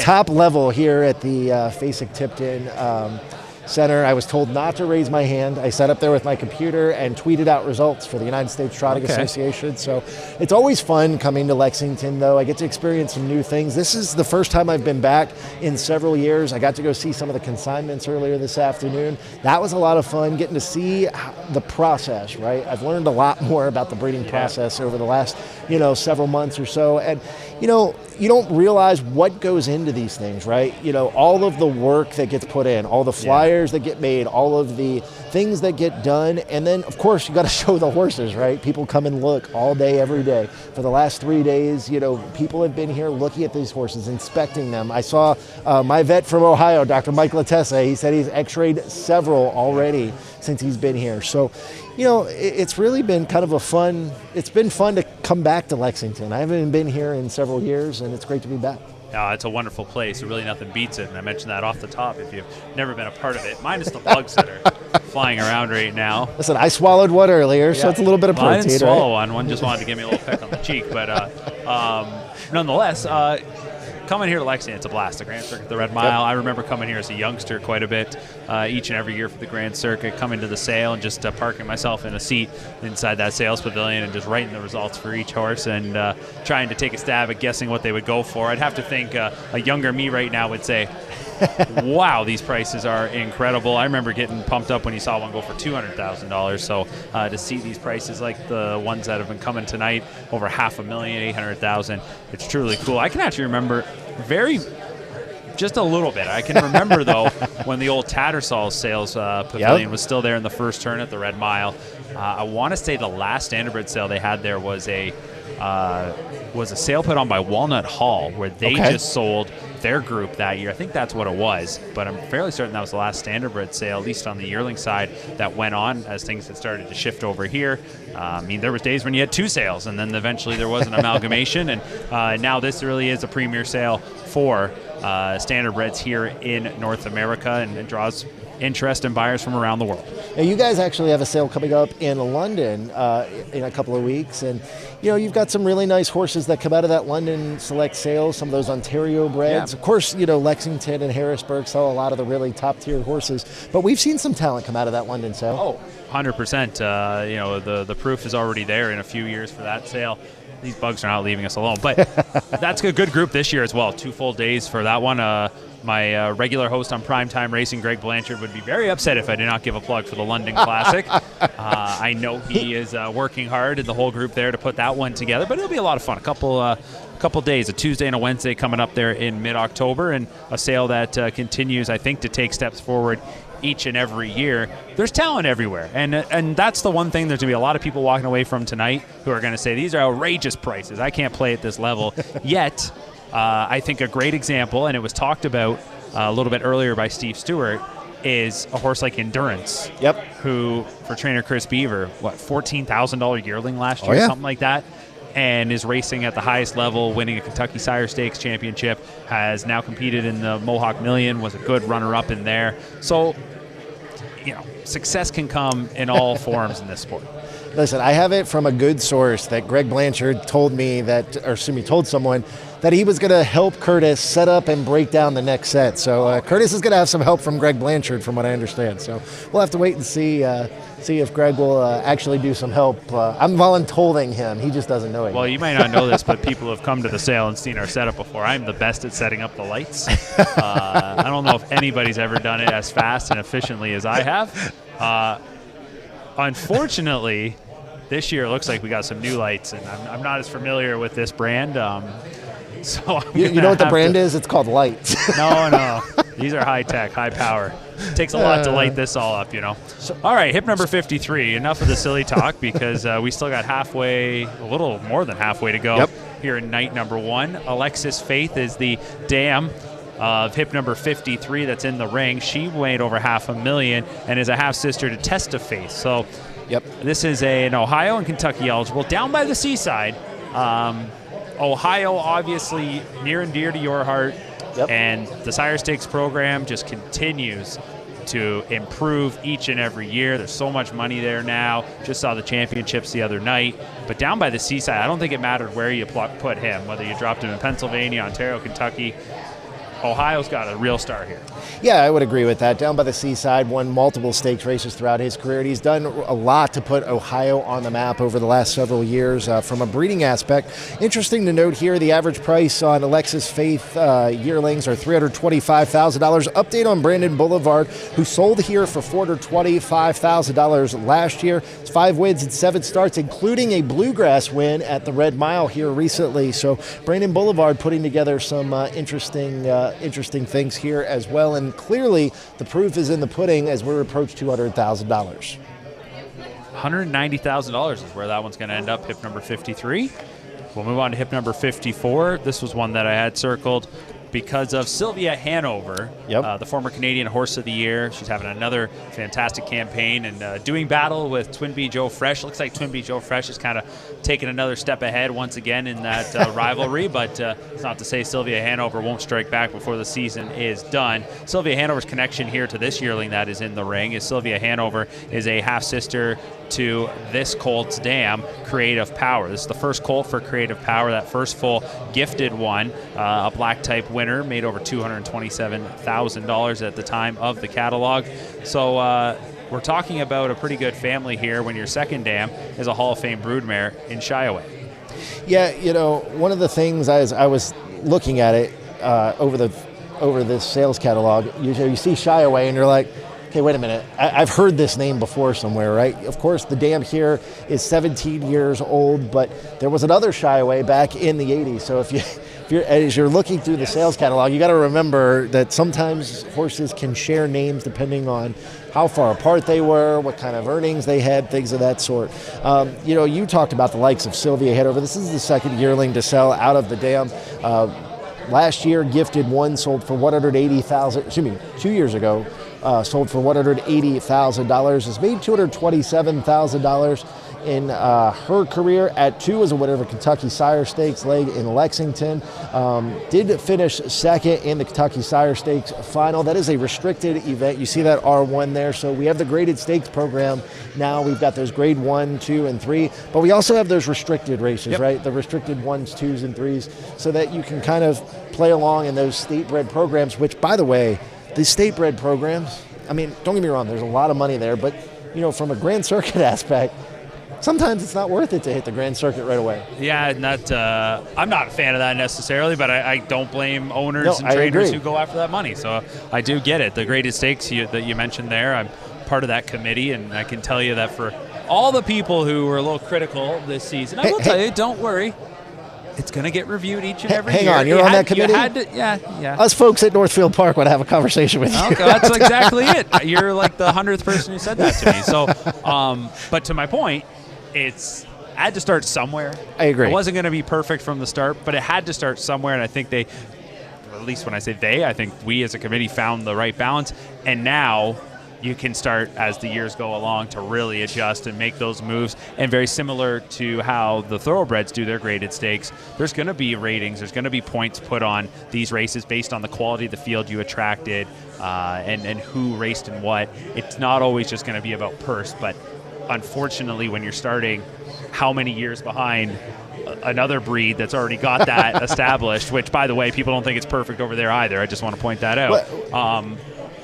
top level here at the Fasig-Tipton Center. I was told not to raise my hand. I sat up there with my computer and tweeted out results for the United States Trotting Association. So it's always fun coming to Lexington, though. I get to experience some new things. This is the first time I've been back in several years. I got to go see some of the consignments earlier this afternoon. That was a lot of fun, getting to see the process, right? I've learned a lot more about the breeding process over the last, several months or so. And, you don't realize what goes into these things, right? All of the work that gets put in, all the flyers that get made, all of the things that get done. And then, of course, you got to show the horses, right? People come and look all day, every day. For the last 3 days, people have been here looking at these horses, inspecting them. I saw my vet from Ohio, Dr. Mike Latessa. He said he's x-rayed several already since he's been here. So, it's really been kind of it's been fun to come back to Lexington. I haven't been here in several years, and it's great to be back. It's a wonderful place. Really nothing beats it. And I mentioned that off the top if you've never been a part of it. Minus the bugs that are flying around right now. Listen, I swallowed one earlier, so it's a little bit of protein. I didn't swallow one. One just wanted to give me a little peck on the cheek. But nonetheless, coming here to Lexington, it's a blast. The Grand Circuit, the Red Mile. I remember coming here as a youngster quite a bit, each and every year for the Grand Circuit, coming to the sale and just parking myself in a seat inside that sales pavilion and just writing the results for each horse and trying to take a stab at guessing what they would go for. I'd have to think a younger me right now would say, wow, these prices are incredible. I remember getting pumped up when you saw one go for $200,000. So to see these prices like the ones that have been coming tonight, over $500,000, 800,000, it's truly cool. I can actually remember just a little bit. I can remember, though, when the old Tattersall sales pavilion was still there in the first turn at the Red Mile. I want to say the last standardbred sale they had there was a sale put on by Walnut Hall, where they just sold their group that year. I think that's what it was, but I'm fairly certain that was the last standardbred sale, at least on the yearling side, that went on as things had started to shift over here. I mean, there was days when you had 2 sales, and then eventually there was an amalgamation, and now this really is a premier sale for standardbreds here in North America, and it draws interest and buyers from around the world. Now, you guys actually have a sale coming up in London in a couple of weeks, and you've got some really nice horses that come out of that London select sale, some of those Ontario breds. Of course, Lexington and Harrisburg sell a lot of the really top tier horses, but we've seen some talent come out of that London sale. Oh, 100%. The proof is already there in a few years for that sale. These bugs are not leaving us alone, but that's a good group this year as well. 2 full days for that one. My regular host on Primetime Racing, Greg Blanchard, would be very upset if I did not give a plug for the London Classic. I know he is working hard, and the whole group there, to put that one together, but it'll be a lot of fun. A couple days, a Tuesday and a Wednesday coming up there in mid-October, and a sale that continues, I think, to take steps forward each and every year. There's talent everywhere, and that's the one thing. There's going to be a lot of people walking away from tonight who are going to say, these are outrageous prices. I can't play at this level. Yet, I think a great example, and it was talked about a little bit earlier by Steve Stewart, is a horse like Endurance. Who, for trainer Chris Beaver, $14,000 yearling last year, something like that, and is racing at the highest level, winning a Kentucky Sire Stakes championship, has now competed in the Mohawk Million, was a good runner-up in there. So, success can come in all forms in this sport. Listen, I have it from a good source that Greg Blanchard told someone that he was going to help Curtis set up and break down the next set. So Curtis is going to have some help from Greg Blanchard, from what I understand. So we'll have to wait and see if Greg will actually do some help. I'm voluntolding him. He just doesn't know it. Well, you might not know this, but people have come to the sale and seen our setup before. I'm the best at setting up the lights. I don't know if anybody's ever done it as fast and efficiently as I have. Unfortunately, this year it looks like we got some new lights, and I'm not as familiar with this brand. So you know what the brand is? It's called Lights. No. These are high tech, high power. It takes a lot to light this all up, So, all right, hip number 53. Enough of the silly talk, because we still got a little more than halfway to go here in night number 1. Alexis Faith is the dam of hip number 53 that's in the ring. She weighed over $500,000 and is a half-sister to Testa Faith. So this is an Ohio and Kentucky eligible, down by the seaside. Ohio, obviously near and dear to your heart, and the Sire Stakes program just continues to improve each and every year. There's so much money there now. Just saw the championships the other night. But down by the seaside, I don't think it mattered where you put him, whether you dropped him in Pennsylvania, Ontario, Kentucky. Ohio's got a real star here. Yeah, I would agree with that. Down by the seaside, won multiple stakes races throughout his career. He's done a lot to put Ohio on the map over the last several years from a breeding aspect. Interesting to note here, the average price on Alexis Faith yearlings are $325,000. Update on Brandon Boulevard, who sold here for $425,000 last year. It's 5 wins and 7 starts, including a bluegrass win at the Red Mile here recently. So Brandon Boulevard putting together some interesting things here as well, and clearly the proof is in the pudding as we're approached $200,000. $190,000 is where that one's going to end up, hip number 53. We'll move on to hip number 54. This was one that I had circled because of Sylvia Hanover, the former Canadian Horse of the Year. She's having another fantastic campaign and doing battle with Twin B Joe Fresh. Looks like Twin B Joe Fresh is kind of taking another step ahead once again in that rivalry, but it's not to say Sylvia Hanover won't strike back before the season is done. Sylvia Hanover's connection here to this yearling that is in the ring is Sylvia Hanover is a half-sister to this colt's dam, Creative Power. This is the first colt for Creative Power, that first full gifted one, a black type winner, made over $227,000 at the time of the catalog. So we're talking about a pretty good family here when your second dam is a Hall of Fame broodmare in Shiaway. Yeah, one of the things as I was looking at it over the over this sales catalog, you see Shy Away and you're like, okay, wait a minute. I've heard this name before somewhere, right? Of course, the dam here is 17 years old, but there was another Shy Away back in the 80s. So as you're looking through the sales catalog, you got to remember that sometimes horses can share names depending on how far apart they were, what kind of earnings they had, things of that sort. You talked about the likes of Sylvia Hanover. This is the second yearling to sell out of the dam. Last year, Gifted One sold for $180,000. 2 years ago, sold for $180,000. Has made $227,000 in her career. At 2 as a winner of a Kentucky Sire Stakes leg in Lexington. Did finish second in the Kentucky Sire Stakes final. That is a restricted event. You see that R1 there. So we have the graded stakes program now. We've got those grade 1, 2, and 3, but we also have those restricted races, right? The restricted 1s, 2s, and 3s, so that you can kind of play along in those state-bred programs, which, by the way, these state-bred programs, I mean, don't get me wrong, there's a lot of money there, but, from a Grand Circuit aspect, sometimes it's not worth it to hit the Grand Circuit right away. Yeah, and I'm not a fan of that necessarily, but I don't blame owners and traders who go after that money. So I do get it. The graded stakes that you mentioned there, I'm part of that committee, and I can tell you that for all the people who were a little critical this season, I will tell you, don't worry. It's going to get reviewed each and every year. Hang on, you're on that committee? Yeah. Us folks at Northfield Park want to have a conversation with you. Okay, that's exactly it. You're like the 100th person who said that to me. So, but to my point, I had to start somewhere. I agree. It wasn't going to be perfect from the start, but it had to start somewhere, and I think at least when I say I think we as a committee found the right balance, and now you can start as the years go along to really adjust and make those moves. And very similar to how the thoroughbreds do their graded stakes, there's going to be ratings, there's going to be points put on these races based on the quality of the field you attracted and who raced in what. It's not always just going to be about purse, but unfortunately when you're starting how many years behind another breed that's already got that established, which, by the way, people don't think it's perfect over there either. I just want to point that out.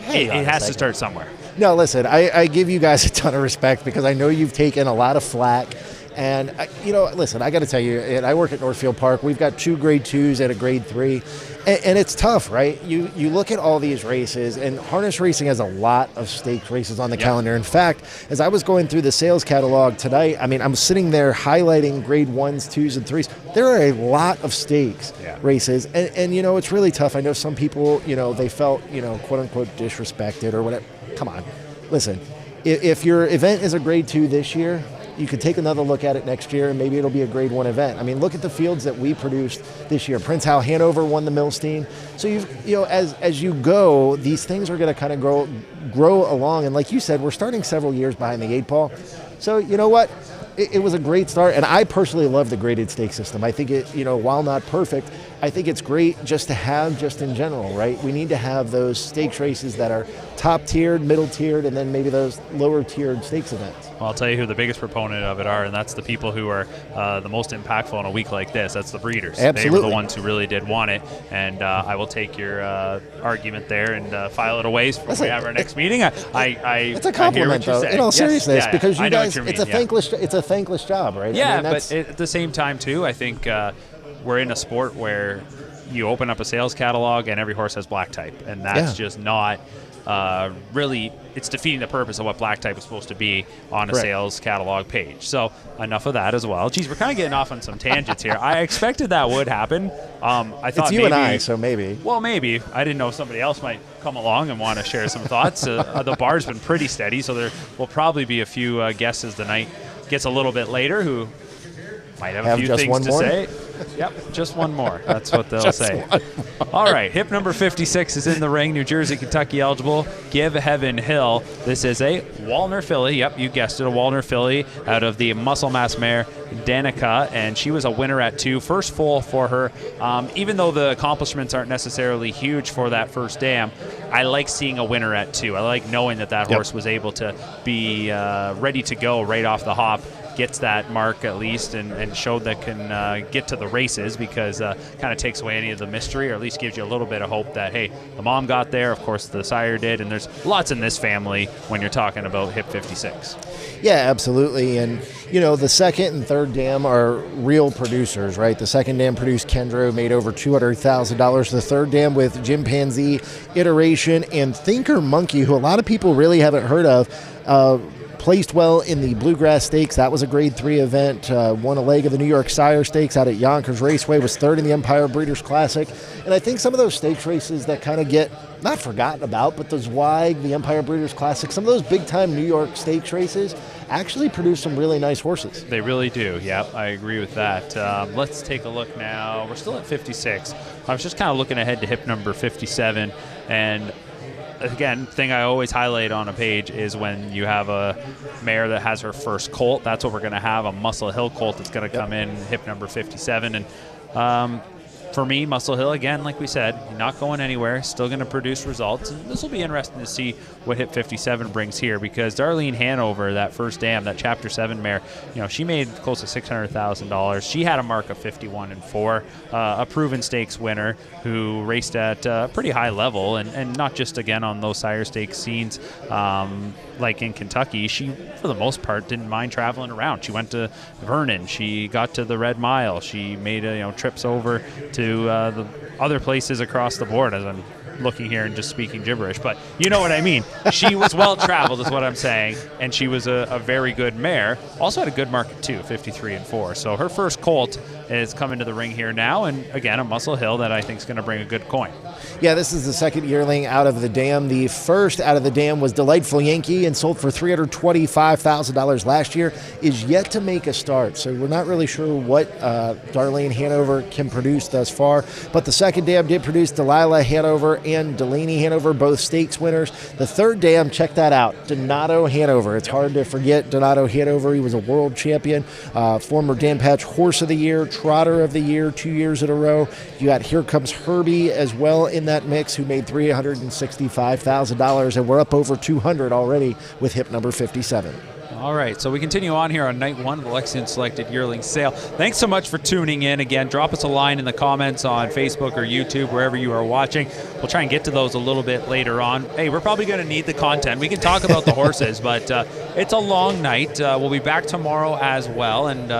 It has to start somewhere. No, listen, I give you guys a ton of respect because I know you've taken a lot of flack. And, listen, I got to tell you, and I work at Northfield Park. We've got 2 grade 2s and a grade 3. And it's tough, right? You look at all these races, and harness racing has a lot of stakes races on the calendar. In fact, as I was going through the sales catalog tonight, I mean, I'm sitting there highlighting grade 1s, 2s, and 3s. There are a lot of stakes races. And it's really tough. I know some people, they felt, quote-unquote disrespected or whatever. Come on. Listen, if your event is a grade 2 this year, you could take another look at it next year, and maybe it'll be a grade 1 event. I mean, look at the fields that we produced this year. Prince Hal Hanover won the Milstein. So as you go, these things are going to kind of grow along. And like you said, we're starting several years behind the 8 ball. So you know what? It was a great start, and I personally love the graded stake system. I think it, while not perfect, I think it's great just to have just in general, right? We need to have those stakes races that are top-tiered, middle-tiered, and then maybe those lower-tiered stakes events. Well, I'll tell you who the biggest proponent of it are, and that's the people who are the most impactful in a week like this. That's the breeders. Absolutely. They were the ones who really did want it, and I will take your argument there and file it away when we have our next meeting. It's a compliment, though, in all seriousness, because you guys, it's a thankless job, right? Yeah, but at the same time, too, I think we're in a sport where you open up a sales catalog and every horse has black type, and that's just not really, it's defeating the purpose of what black type is supposed to be on a sales catalog page. So enough of that as well. Geez, we're kind of getting off on some tangents here. I expected that would happen. I thought it's you and I, so maybe. Well, maybe. I didn't know if somebody else might come along and want to share some thoughts. The bar's been pretty steady, so there will probably be a few guests as the night gets a little bit later who might have a few things to say. Yep, just one more. That's what they'll say. All right, hip number 56 is in the ring. New Jersey, Kentucky eligible. Give Heaven Hill. This is a Walner filly. Yep, you guessed it, a Walner filly out of the muscle mass mare Danica, and she was a winner at 2. First full for her. Even though the accomplishments aren't necessarily huge for that first dam, I like seeing a winner at 2. I like knowing that horse was able to be ready to go right off the hop gets that mark at least and showed that can get to the races, because kind of takes away any of the mystery, or at least gives you a little bit of hope that, hey, the mom got there, of course the sire did, and there's lots in this family when you're talking about Hip 56. Yeah, absolutely. And, the second and third dam are real producers, right? The second dam produced Kendro, made over $200,000. The third dam with Chimpanzee, Iteration, and Thinker Monkey, who a lot of people really haven't heard of, placed well in the Bluegrass Stakes. That was a Grade 3 event. Won a leg of the New York Sire Stakes out at Yonkers Raceway, was third in the Empire Breeders' Classic. And I think some of those stakes races that kind of get not forgotten about, but the Zweig, the Empire Breeders' Classic, some of those big-time New York stakes races actually produce some really nice horses. They really do. Yep, I agree with that. Let's take a look now. We're still at 56. I was just kind of looking ahead to hip number 57, and again, thing I always highlight on a page is when you have a mare that has her first colt. That's what we're going to have, a Muscle Hill colt that's going to come in hip number 57. And for me, Muscle Hill, again, like we said, not going anywhere, still going to produce results. And this will be interesting to see what hip 57 brings here, because Darlene Hanover, that first dam, that Chapter 7 mare, she made close to $600,000. She had a mark of 51-4, a proven stakes winner who raced at a pretty high level, and not just, again, on those sire stakes scenes like in Kentucky. She, for the most part, didn't mind traveling around. She went to Vernon. She got to the Red Mile. She made trips over to the other places across the board, as I'm looking here and just speaking gibberish, but you know what I mean. She was well traveled is what I'm saying, and she was a very good mare. Also had a good market too, 53-4. So her first colt is coming to the ring here now, and again, a Muscle Hill that I think is going to bring a good coin. Yeah, this is the second yearling out of the dam. The first out of the dam was Delightful Yankee and sold for $325,000 last year, is yet to make a start. So we're not really sure what Darlene Hanover can produce thus far. But the second dam did produce Delilah Hanover and Delaney Hanover, both stakes winners. The third dam, check that out, Donato Hanover. It's hard to forget Donato Hanover. He was a world champion, former Dan Patch Horse of the Year, Trotter of the Year 2 years in a row. You got Here Comes Herbie as well in that mix, who made $365,000, and we're up over 200 already with hip number 57. All right, so we continue on here on night one of the Lexington Selected Yearling Sale. Thanks so much for tuning in. Again, drop us a line in the comments on Facebook or YouTube, wherever you are watching. We'll try and get to those a little bit later on. Hey, we're probably going to need the content. We can talk about the horses, but it's a long night. We'll be back tomorrow as well, and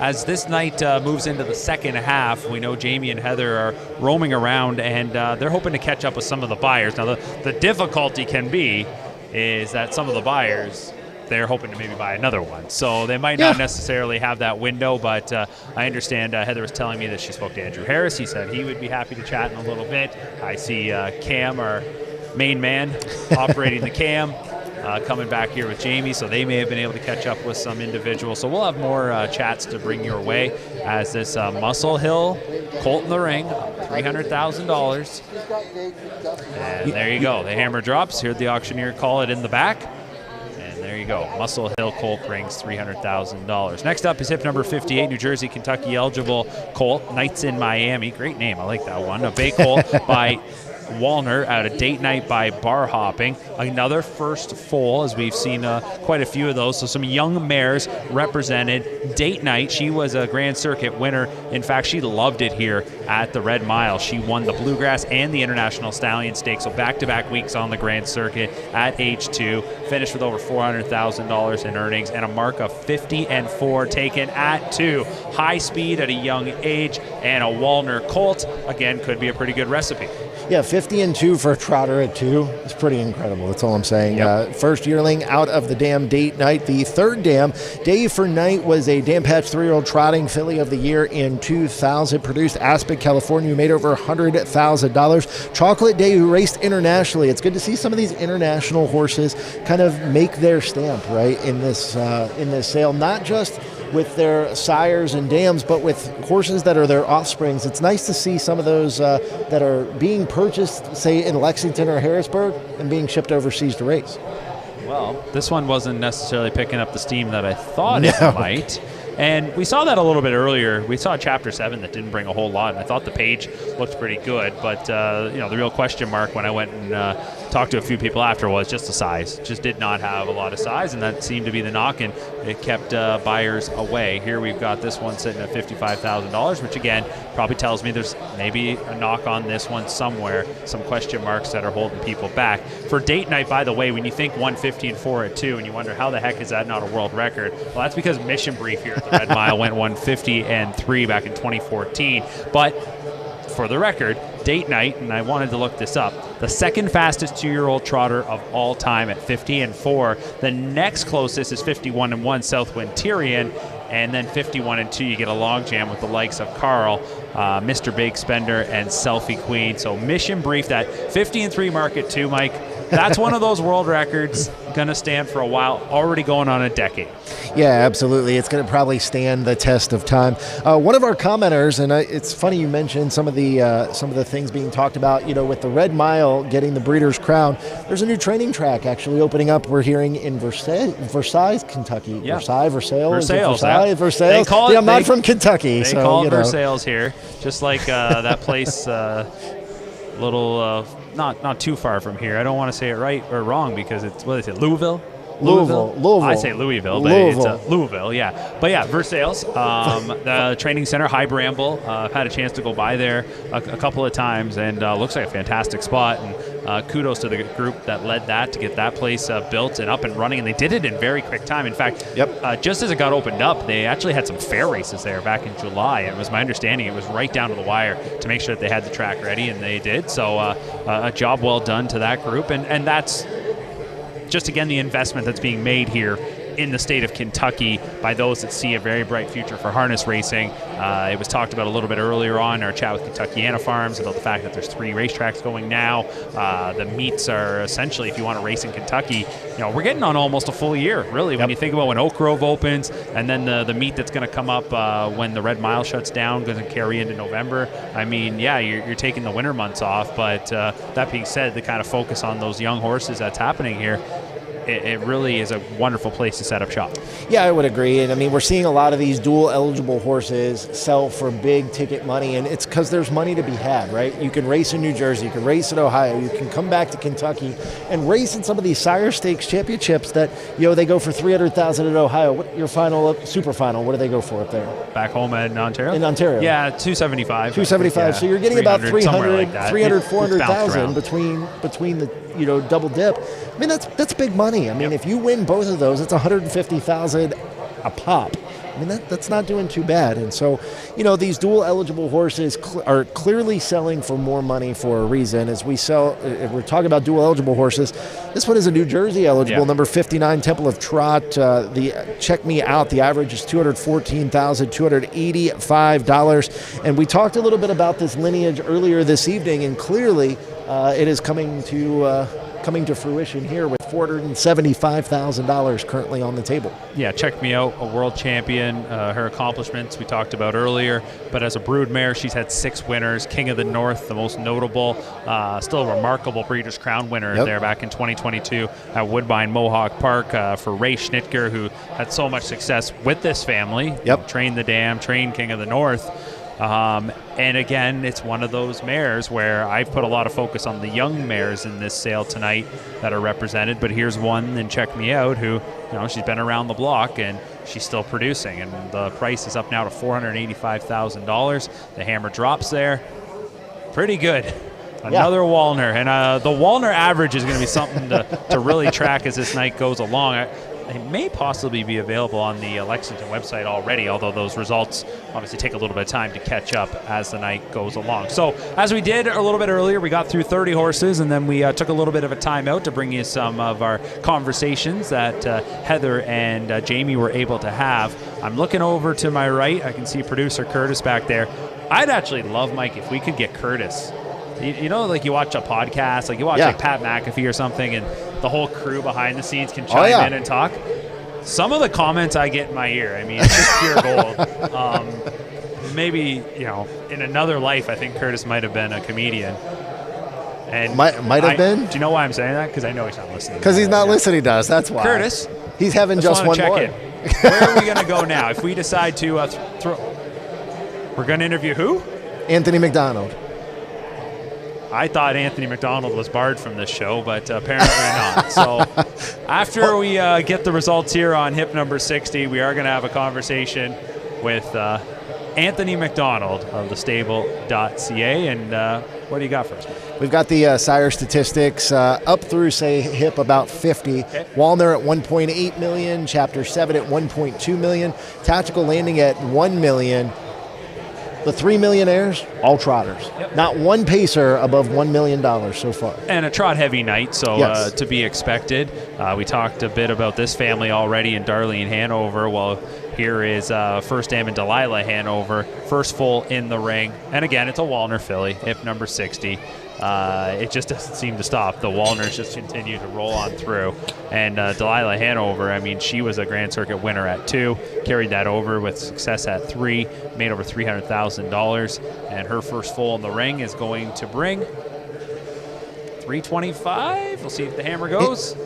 as this night moves into the second half, we know Jamie and Heather are roaming around, and they're hoping to catch up with some of the buyers. Now, the difficulty can be is that some of the buyers, they're hoping to maybe buy another one. So they might not necessarily have that window, but I understand Heather was telling me that she spoke to Andrew Harris. He said he would be happy to chat in a little bit. I see Cam, our main man, operating the cam, coming back here with Jamie, so they may have been able to catch up with some individuals. So we'll have more chats to bring your way as this Muscle Hill colt in the ring, $300,000. And there you go. The hammer drops. Heard the auctioneer call it in the back. There you go. Muscle Hill colt rings $300,000. Next up is hip number 58, New Jersey, Kentucky eligible colt, Nights in Miami. Great name. I like that one. A bay colt by Walner out of Date Night by Bar Hopping. Another first foal, as we've seen quite a few of those. So some young mares represented. Date Night, she was a Grand Circuit winner. In fact, she loved it here at the Red Mile. She won the Bluegrass and the International Stallion Stakes, so back-to-back weeks on the Grand Circuit at age 2. Finished with over $400,000 in earnings and a mark of 50-4 taken at 2. High speed at a young age, and a Walner colt, again, could be a pretty good recipe. Yeah, 50-2 for a trotter at 2 is pretty incredible. That's all I'm saying. Yep. First yearling out of the dam, Date Night. The third dam, Day for Night, was a Dan Patch 3-year-old trotting filly of the year in 2000. Produced Aspen, California, who made over $100,000. Chocolate Day, who raced internationally. It's good to see some of these international horses kind of make their stamp, right, in this sale. Not just with their sires and dams, but with horses that are their offsprings. It's nice to see some of those that are being purchased, say, in Lexington or Harrisburg, and being shipped overseas to race. Well, this one wasn't necessarily picking up the steam that I thought it might. And we saw that a little bit earlier. We saw Chapter 7 that didn't bring a whole lot, and I thought the page looked pretty good. But, the real question mark when I went and talked to a few people after was just the size. Just did not have a lot of size, and that seemed to be the knock, and it kept buyers away. Here we've got this one sitting at $55,000, which, again, probably tells me there's maybe a knock on this one somewhere, some question marks that are holding people back. For date night, by the way, when you think 150 and 4 at 2, and you wonder how the heck is that not a world record, well, that's because Mission Brief here at the Red Mile went 150 and 3 back in 2014. But for the record, date night, and I wanted to look this up, the second fastest 2-year-old trotter of all time at 50 and 4. The next closest is 51 and 1, Southwind Tyrion. And then 51 and 2, you get a long jam with the likes of Carl, Mr. Big Spender, and Selfie Queen. So Mission Brief, that 50 and 3 mark at 2, Mike, that's one of those world records going to stand for a while, already going on a decade. Yeah, absolutely. It's going to probably stand the test of time. One of our commenters, and it's funny you mentioned some of the things being talked about, with the Red Mile getting the Breeders' Crown. There's a new training track actually opening up, we're hearing, in Versailles, Kentucky. Yeah. Versailles. They call it, I'm not from Kentucky. They call it Versailles here, just like that place not too far from here. I don't want to say it right or wrong because it's, what is it, Louisville? I say Louisville, but it's Louisville, yeah. But yeah, Versailles, the training center, High Bramble. I've had a chance to go by there a couple of times, and looks like a fantastic spot. And kudos to the group that led that to get that place built and up and running. And they did it in very quick time. In fact, just as it got opened up, they actually had some fair races there back in July. And it was my understanding it was right down to the wire to make sure that they had the track ready, and they did. So a job well done to that group. And that's just, again, the investment that's being made here in the state of Kentucky by those that see a very bright future for harness racing. It was talked about a little bit earlier on in our chat with Kentuckiana Farms about the fact that there's 3 racetracks going now. The meets are essentially, if you want to race in Kentucky, we're getting on almost a full year, really, when you think about when Oak Grove opens, and then the meet that's going to come up when the Red Mile shuts down, going to carry into November. I mean, yeah, you're taking the winter months off, but that being said, the kind of focus on those young horses that's happening here, it really is a wonderful place to set up shop. Yeah, I would agree. And I mean, we're seeing a lot of these dual eligible horses sell for big ticket money, and it's because there's money to be had, right? You can race in New Jersey, you can race in Ohio, you can come back to Kentucky and race in some of these Sire Stakes championships that, they go for $300,000 at Ohio. What your final, super final, what do they go for up there? Back home in Ontario? In Ontario. Yeah, $275. $275. So you're getting about 300, like 400,000 between the double dip. I mean, that's big money. I mean, if you win both of those, it's $150,000 a pop. I mean, that's not doing too bad. And so, these dual eligible horses are clearly selling for more money for a reason. As we're talking about dual eligible horses, this one is a New Jersey eligible, number 59, Temple of Trot. Check Me Out, the average is $214,285. And we talked a little bit about this lineage earlier this evening, and clearly it is coming to fruition here with $475,000 currently on the table. Yeah, Check Me Out, a world champion. Her accomplishments we talked about earlier, but as a broodmare, she's had 6 winners. King of the North, the most notable, still a remarkable Breeders' Crown winner there back in 2022 at Woodbine Mohawk Park for Ray Schnitger, who had so much success with this family. Trained the Dam, trained King of the North. And again, it's one of those mares where I've put a lot of focus on the young mares in this sale tonight that are represented, but here's one in Check Me Out who, she's been around the block and she's still producing, and the price is up now to $485,000. The hammer drops there. Pretty good. Another Walner, and the Walner average is going to be something to really track as this night goes along. It may possibly be available on the Lexington website already, although those results obviously take a little bit of time to catch up as the night goes along. So as we did a little bit earlier, we got through 30 horses, and then we took a little bit of a timeout to bring you some of our conversations that Heather and Jamie were able to have. I'm looking over to my right. I can see producer Curtis back there. I'd actually love, Mike, if we could get Curtis. Like you watch a podcast, like you watch like Pat McAfee or something, and the whole crew behind the scenes can chime in and talk. Some of the comments I get in my ear, I mean, it's just pure gold. Maybe, in another life, I think Curtis might have been a comedian. And might have been? Do you know why I'm saying that? Because I know he's not listening. Because he's not listening to us, that's why. Curtis. He's having just one more. Where are we going to go now? If we decide to throw, we're going to interview who? Anthony McDonald. I thought Anthony McDonald was barred from this show, but apparently not. So after we get the results here on hip number 60, we are going to have a conversation with Anthony McDonald of TheStable.ca. And what do you got for us? We've got the sire statistics up through, say, hip about 50. Okay. Walner at 1.8 million, Chapter 7 at 1.2 million, Tactical Landing at 1 million. The 3 millionaires, all trotters. Yep. Not one pacer above $1 million so far. And a trot-heavy night, so Yes. to be expected. We talked a bit about this family already in Darlene Hanover. Well, here is First Dam and Delilah Hanover, first full in the ring. And again, it's a Walner filly, hip number 60. It just doesn't seem to stop. The Walners just continue to roll on through. And Delilah Hanover, I mean, she was a Grand Circuit winner at 2, carried that over with success at 3, made over $300,000. And her first full in the ring is going to bring $325. We'll see if the hammer goes.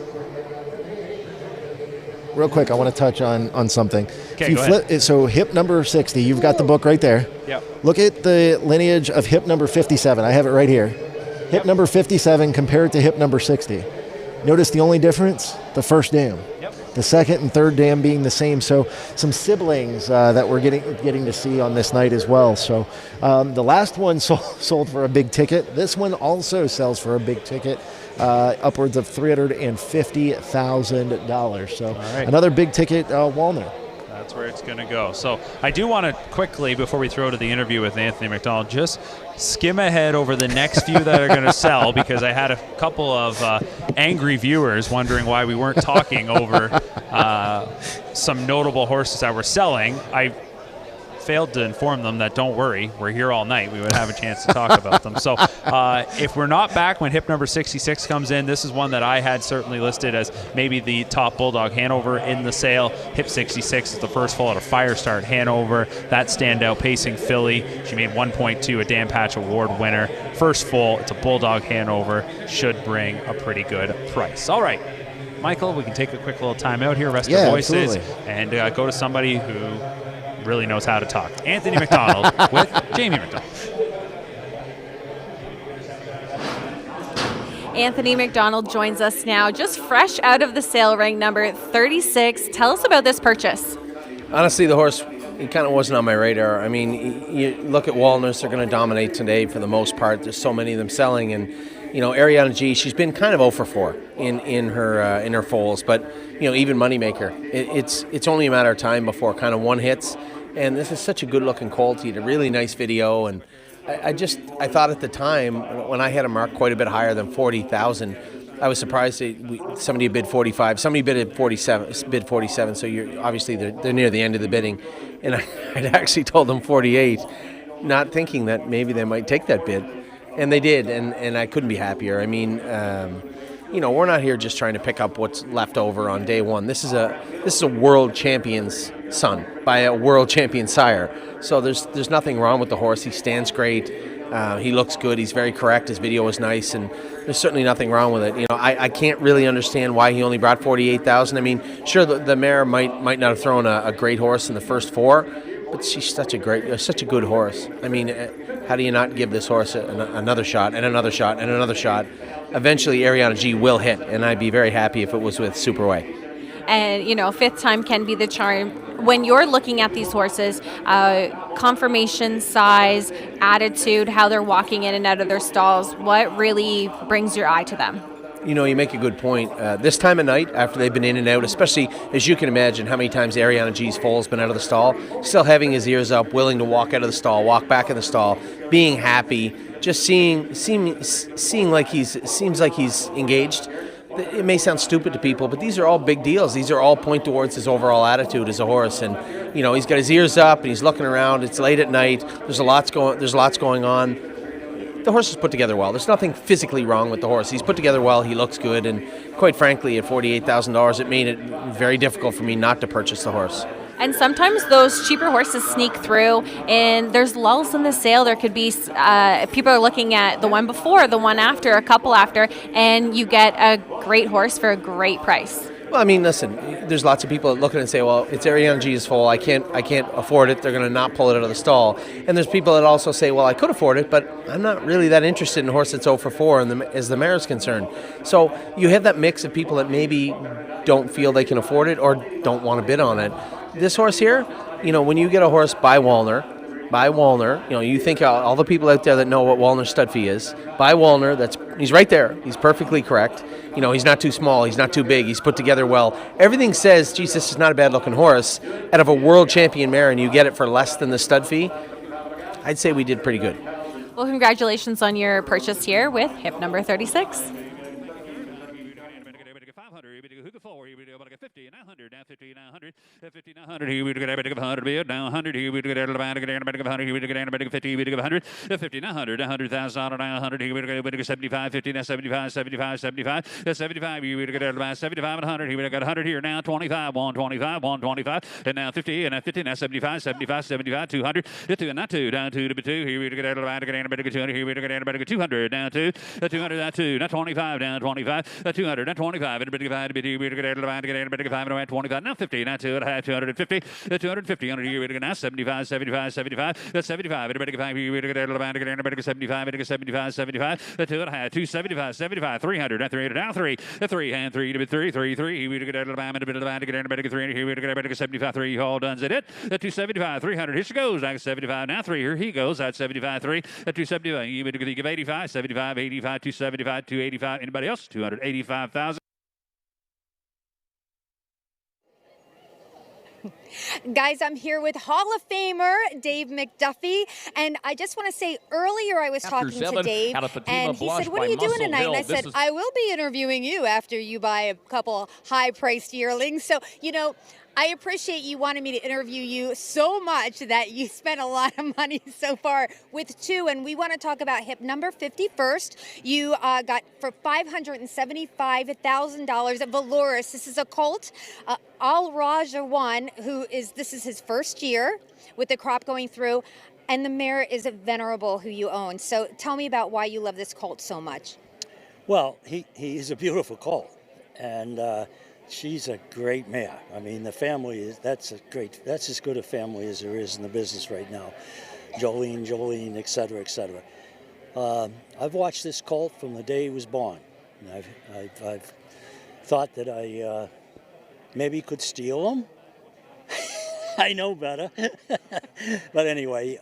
Real quick, I want to touch on something. Okay, go ahead. So hip number 60, you've got the book right there. Yep. Look at the lineage of hip number 57. I have it right here. Hip number 57 compared to hip number 60. Notice the only difference? The first dam. Yep. The second and third dam being the same. So some siblings that we're getting to see on this night as well. So the last one sold for a big ticket. This one also sells for a big ticket. Upwards of $350,000. So another big ticket Walner. That's where it's going to go. So I do want to quickly, before we throw to the interview with Anthony McDonald, just skim ahead over the next few that are going to sell, because I had a couple of angry viewers wondering why we weren't talking over some notable horses that were selling. I failed to inform them that don't worry, we're here all night. We would have a chance to talk about them. So if we're not back when hip number 66 comes in, this is one that I had certainly listed as maybe the top Bulldog Hanover in the sale. Hip 66 is the first full out of Fire Start Hanover. That standout pacing filly. She made 1.2, a Dan Patch Award winner. First full, it's a Bulldog Hanover. Should bring a pretty good price. All right, Michael, we can take a quick little time out here, rest our voices, and go to somebody who really knows how to talk. Anthony McDonald with Jamie McDonald. Anthony McDonald joins us now, just fresh out of the sale ring, number 36. Tell us about this purchase. Honestly, the horse, it kind of wasn't on my radar. I mean, you look at Walners, they're going to dominate today for the most part. There's so many of them selling, and you know, Ariana G, she's been kind of 0 for 4 in her foals, but you know, even Moneymaker, it's only a matter of time before kind of one hits. And this is such a good-looking colt. He had a really nice video, and I thought at the time when I had him marked quite a bit higher than 40,000, I was surprised somebody bid 45, somebody bid at 47, bid 47. So you're obviously they're near the end of the bidding, and I'd actually told them 48, not thinking that maybe they might take that bid, and they did, and I couldn't be happier. I mean, you know, we're not here just trying to pick up what's left over on day one. This is a world champion's son by a world champion sire. So there's nothing wrong with the horse. He stands great. He looks good. He's very correct. His video was nice, and there's certainly nothing wrong with it. You know, I can't really understand why he only brought 48,000. I mean, sure, the mare might not have thrown a great horse in the first 4, but she's such a good horse. I mean, how do you not give this horse another shot and another shot and another shot? Eventually, Ariana G will hit, and I'd be very happy if it was with Superway. And, you know, fifth time can be the charm. When you're looking at these horses, conformation, size, attitude, how they're walking in and out of their stalls, what really brings your eye to them? You know, you make a good point. This time of night, after they've been in and out, especially as you can imagine how many times Ariana G's foal's been out of the stall, still having his ears up, willing to walk out of the stall, walk back in the stall, being happy, just seeing like seems like he's engaged. It may sound stupid to people, but these are all big deals. These are all point towards his overall attitude as a horse. And you know, he's got his ears up and he's looking around. It's late at night. There's lots going on. The horse is put together well. There's nothing physically wrong with the horse. He's put together well. He looks good. And quite frankly, at $48,000, it made it very difficult for me not to purchase the horse. And sometimes those cheaper horses sneak through, and there's lulls in the sale. There could be people are looking at the one before, the one after, a couple after, and you get a great horse for a great price. Well, I mean, listen, there's lots of people that look at it and say, well, it's Ariana G is full. I can't afford it. They're going to not pull it out of the stall. And there's people that also say, well, I could afford it, but I'm not really that interested in a horse that's 0 for 4 as the mare is concerned. So you have that mix of people that maybe don't feel they can afford it or don't want to bid on it. This horse here, when you get a horse by Wallner, you think all the people out there that know what Wallner's stud fee is. By Wallner, he's right there. He's perfectly correct. He's not too small. He's not too big. He's put together well. Everything says, geez, this is not a bad-looking horse. Out of a world champion mare, and you get it for less than the stud fee, I'd say we did pretty good. Well, congratulations on your purchase here with hip number 36. 50, 900, now 50, 900, 50, 900, here we get a bit of 100 bid, now 100, here we get a bit of 100, here we get a bit of 50, we get 100, 50, 900, 100,000, now 100, here we get a bit of 75, 50, now 75, 75, 75, 75, here we get a bit of 75, 100, here we got 100 here, now 25, 125, 125, and now 50, and now 50, now 75, 75, 75, 200, 2, and now 2, down 2 to be 2, here we get a bit of 200, here we get a bit of 200, now 2, 200, now 2, now 25, down 25, 200, now 25, and a bit of 5, we get a bit of 5, and 25, now 50, now 2, and a half, 250, 250, 100, here we go now 75, 75, 75, 75, and a bit of 5, here we get a bit of 75, 75, 75, 2 and a half, 275, 75, 300, now 300, now 3, 3, and 3 to be 3, 3, 3, here we get a bit of 3, here we get a bit of 75, 3, all done, it, 275, 300, here she goes, now 75, now 3, here he goes, that's 75, 3, 275, you give 85, 75, 85, 275, 285, anybody else, 285,000. Guys, I'm here with Hall of Famer Dave McDuffie, and I just want to say earlier I was talking to Dave, and he said, what are you doing tonight? And I said, I will be interviewing you after you buy a couple high-priced yearlings. So, I appreciate you wanting me to interview you so much that you spent a lot of money so far with 2, and we want to talk about hip number 50 first. You got for $575,000 at Valoris. This is a colt. Al Raja won, this is his first year with the crop going through, and the mare is a Venerable who you own. So tell me about why you love this colt so much. Well, he's a beautiful colt, and she's a great mare. I mean, the family that's as good a family as there is in the business right now. Jolene, et cetera, et cetera. I've watched this colt from the day he was born. And I've thought that I maybe could steal him. I know better. But anyway,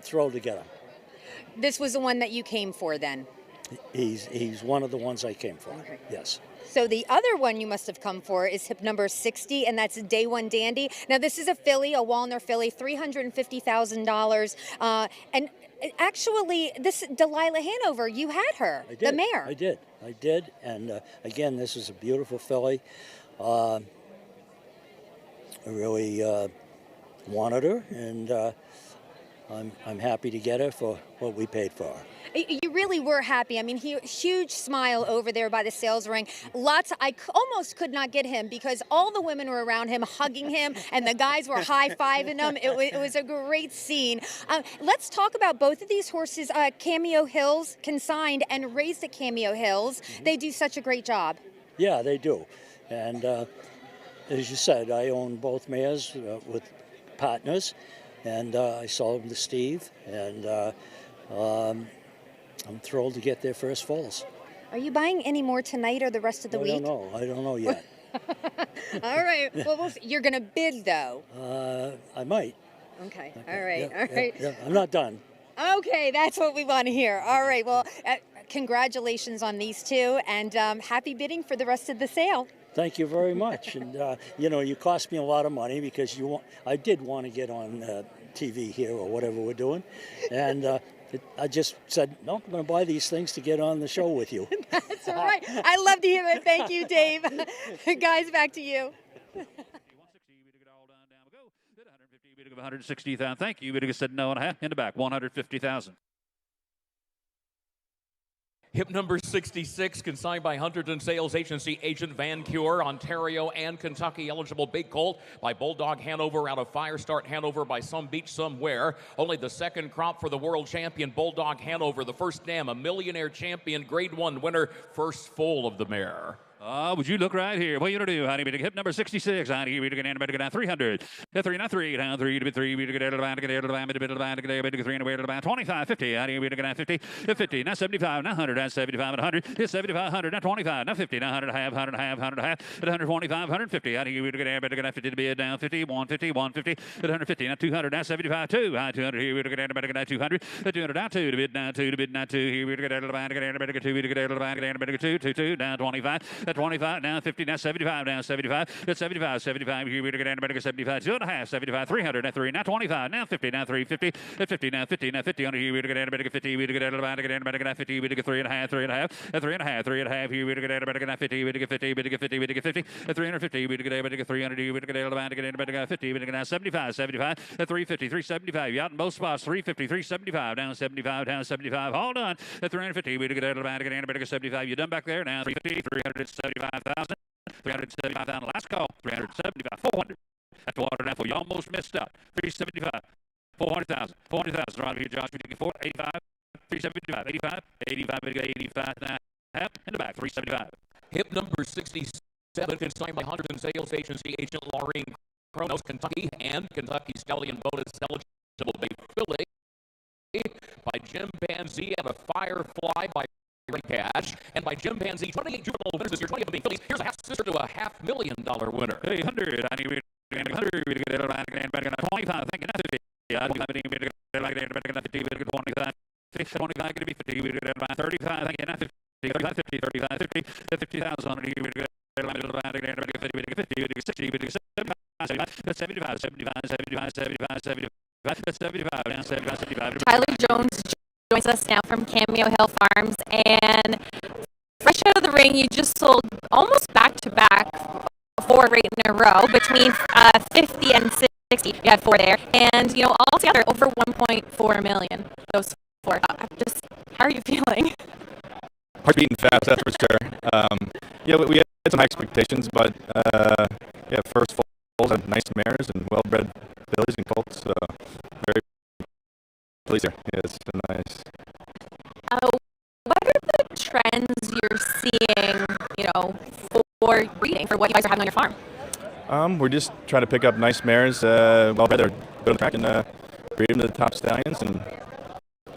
thrilled to get him. This was the one that you came for then? He's one of the ones I came for, okay. Yes. So the other one you must have come for is hip number 60, and that's Day One Dandy. Now this is a filly, a Wallner filly, $350,000. And actually, this Delilah Hanover, you had her, the mare. I did. And again, this is a beautiful filly. I really wanted her, and I'm happy to get her for what we paid for her. You really were happy. I mean, huge smile over there by the sales ring. I almost could not get him because all the women were around him hugging him and the guys were high-fiving him. It was a great scene. Let's talk about both of these horses, Cameo Hills consigned and raised at Cameo Hills. Mm-hmm. They do such a great job. Yeah, they do. And as you said, I own both mares with partners, and I sold them to Steve, and I'm thrilled to get their first foals. Are you buying any more tonight or the rest of the week? I don't know yet. All right. Well, you're going to bid, though. I might. Okay. All right. Yeah. I'm not done. Okay, that's what we want to hear. All right. Well, congratulations on these two, and happy bidding for the rest of the sale. Thank you very much. And, you cost me a lot of money because I did want to get on TV here or whatever we're doing. And I just said, no, I'm going to buy these things to get on the show with you. That's all right. I love to hear it. Thank you, Dave. Guys, back to you. 160,000. Thank you. But said no and a half in the back. 150,000. Hip number 66, consigned by Hunterton Sales Agency agent Van Cure, Ontario and Kentucky. Eligible big colt by Bulldog Hanover out of Firestart Hanover by Some Beach Somewhere. Only the second crop for the world champion Bulldog Hanover. The first dam, a millionaire champion, grade 1 winner, first foal of the mare. Would you look right here? What are you going to do? How do you hip number 66? How do you get in? Better get down 300. 3 down 3 to 3. We get out of the band, get out of the band, get out of the band, get out of the 3 and away to the band. 25, 50. How do you get down 50? 50. Now 75. Now 100. That's 75 and 100. It's 75, 100. Now 25. Now 50. Now 100 half, 100 half, 100 half. At 125, 150. How do you get down? Better get down 50 to be down 50. 150, 150. At 150. Now 200. Now 75, 2. 200. Here we get down. Better get down 200. 200 down 2 to bid down 2 to bid down 2. Here we get out of the band, get out of the band, get 2. We get out of the band, get out of the band, get 2. 2 down 25. At 25. Now 50, now 75, now 75, at 75, 75, here we get in, better 75, 2.5, 75, 300, now 3, now 25, now 50, now 3, 50, at 50, now 50, now 50, under here we get in, better 50, we get out of the band, get in, better get 50, we get 3.5, 3.5, at 3.5, 3.5, here we get in, better get 50, we get 50, we get 50, we get 50, at 350, we get in, better get 300, here we get out of the band, get in, better get 50, we get 75, 75, at 350, 375, you out in both spots, 350, 375, down 75, down 75, hold on, at 350, we get out of the band, get in, better get 75, you done back there, now 350, 375,000. 375,000 last call, 375, 400. At 400 now, you almost missed out. 375, 400,000, 400,000. Right here, Josh, we're taking 85, 375, 85, 85, 85 now. Half in the back, 375. Hip number 67, consigned by Hunters and Sales Agency agent Laureen Kronos, Kentucky, and Kentucky Stallion bonus eligible bay filly by Jim Banzi and a Firefly by Cash, and by Jim Banzi, 28 juvenile winners this year, 20 of them being fillies. Here's a half sister to a $500,000 winner. 100, I need 100, we get it, better get 25, thank you, not 50. I don't have any, better get 50, better get 25, 25, going to be 50, we get it, 35, thank you, not 50, 35, 50, 35, 50, 50,000, we get it, 50, 60, 75, 75, 75, 75, 75, 75, 75. Tyler Jones joins us now from Cameo Hill Farms, and fresh out of the ring, you just sold almost back-to-back 4 right in a row between 50 and 60. You had 4 there, and all together over 1.4 million. Those 4. How are you feeling? Heart beating fast, that's for sure. We had some expectations, but first foals had nice mares and well-bred fillies and colts. Very pleased here. Yeah, it's been nice. What are the trends you're seeing, for breeding, for what you guys are having on your farm? We're just trying to pick up nice mares, well-bred. They're good on the track and breed them to the top stallions, and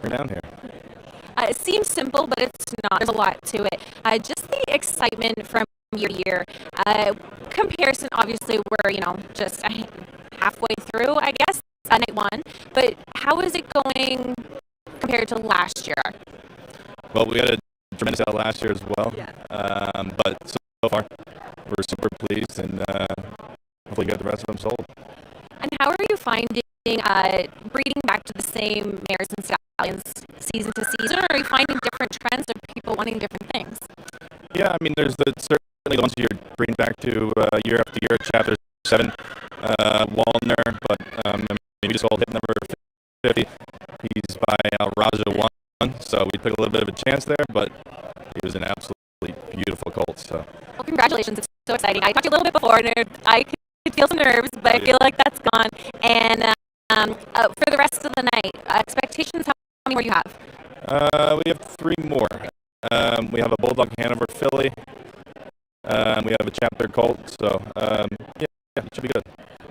we're down here. It seems simple, but it's not. There's a lot to it. Just the excitement from year to year. Comparison, obviously, we're, just halfway through, I guess, night 1. But how is it going compared to last year? Well, we had a tremendous out last year as well. Yeah. But so far, we're super pleased, and hopefully get the rest of them sold. And how are you finding breeding back to the same mares and stallions season to season, or are you finding different trends of people wanting different things? Yeah, I mean, there's certainly the ones you're breeding back to year after year. Chapter 7, Walner, but we just sold hip number 50. He's by Raja 1, so we took a little bit of a chance there, but he was an absolutely beautiful colt. So. Well, congratulations. It's so exciting. I talked to you a little bit before, and I could feel some nerves, but I feel like that's gone. And for the rest of the night, expectations, how many more you have? We have 3 more. We have a Bulldog Hanover filly. We have a chapter colt, so it should be good.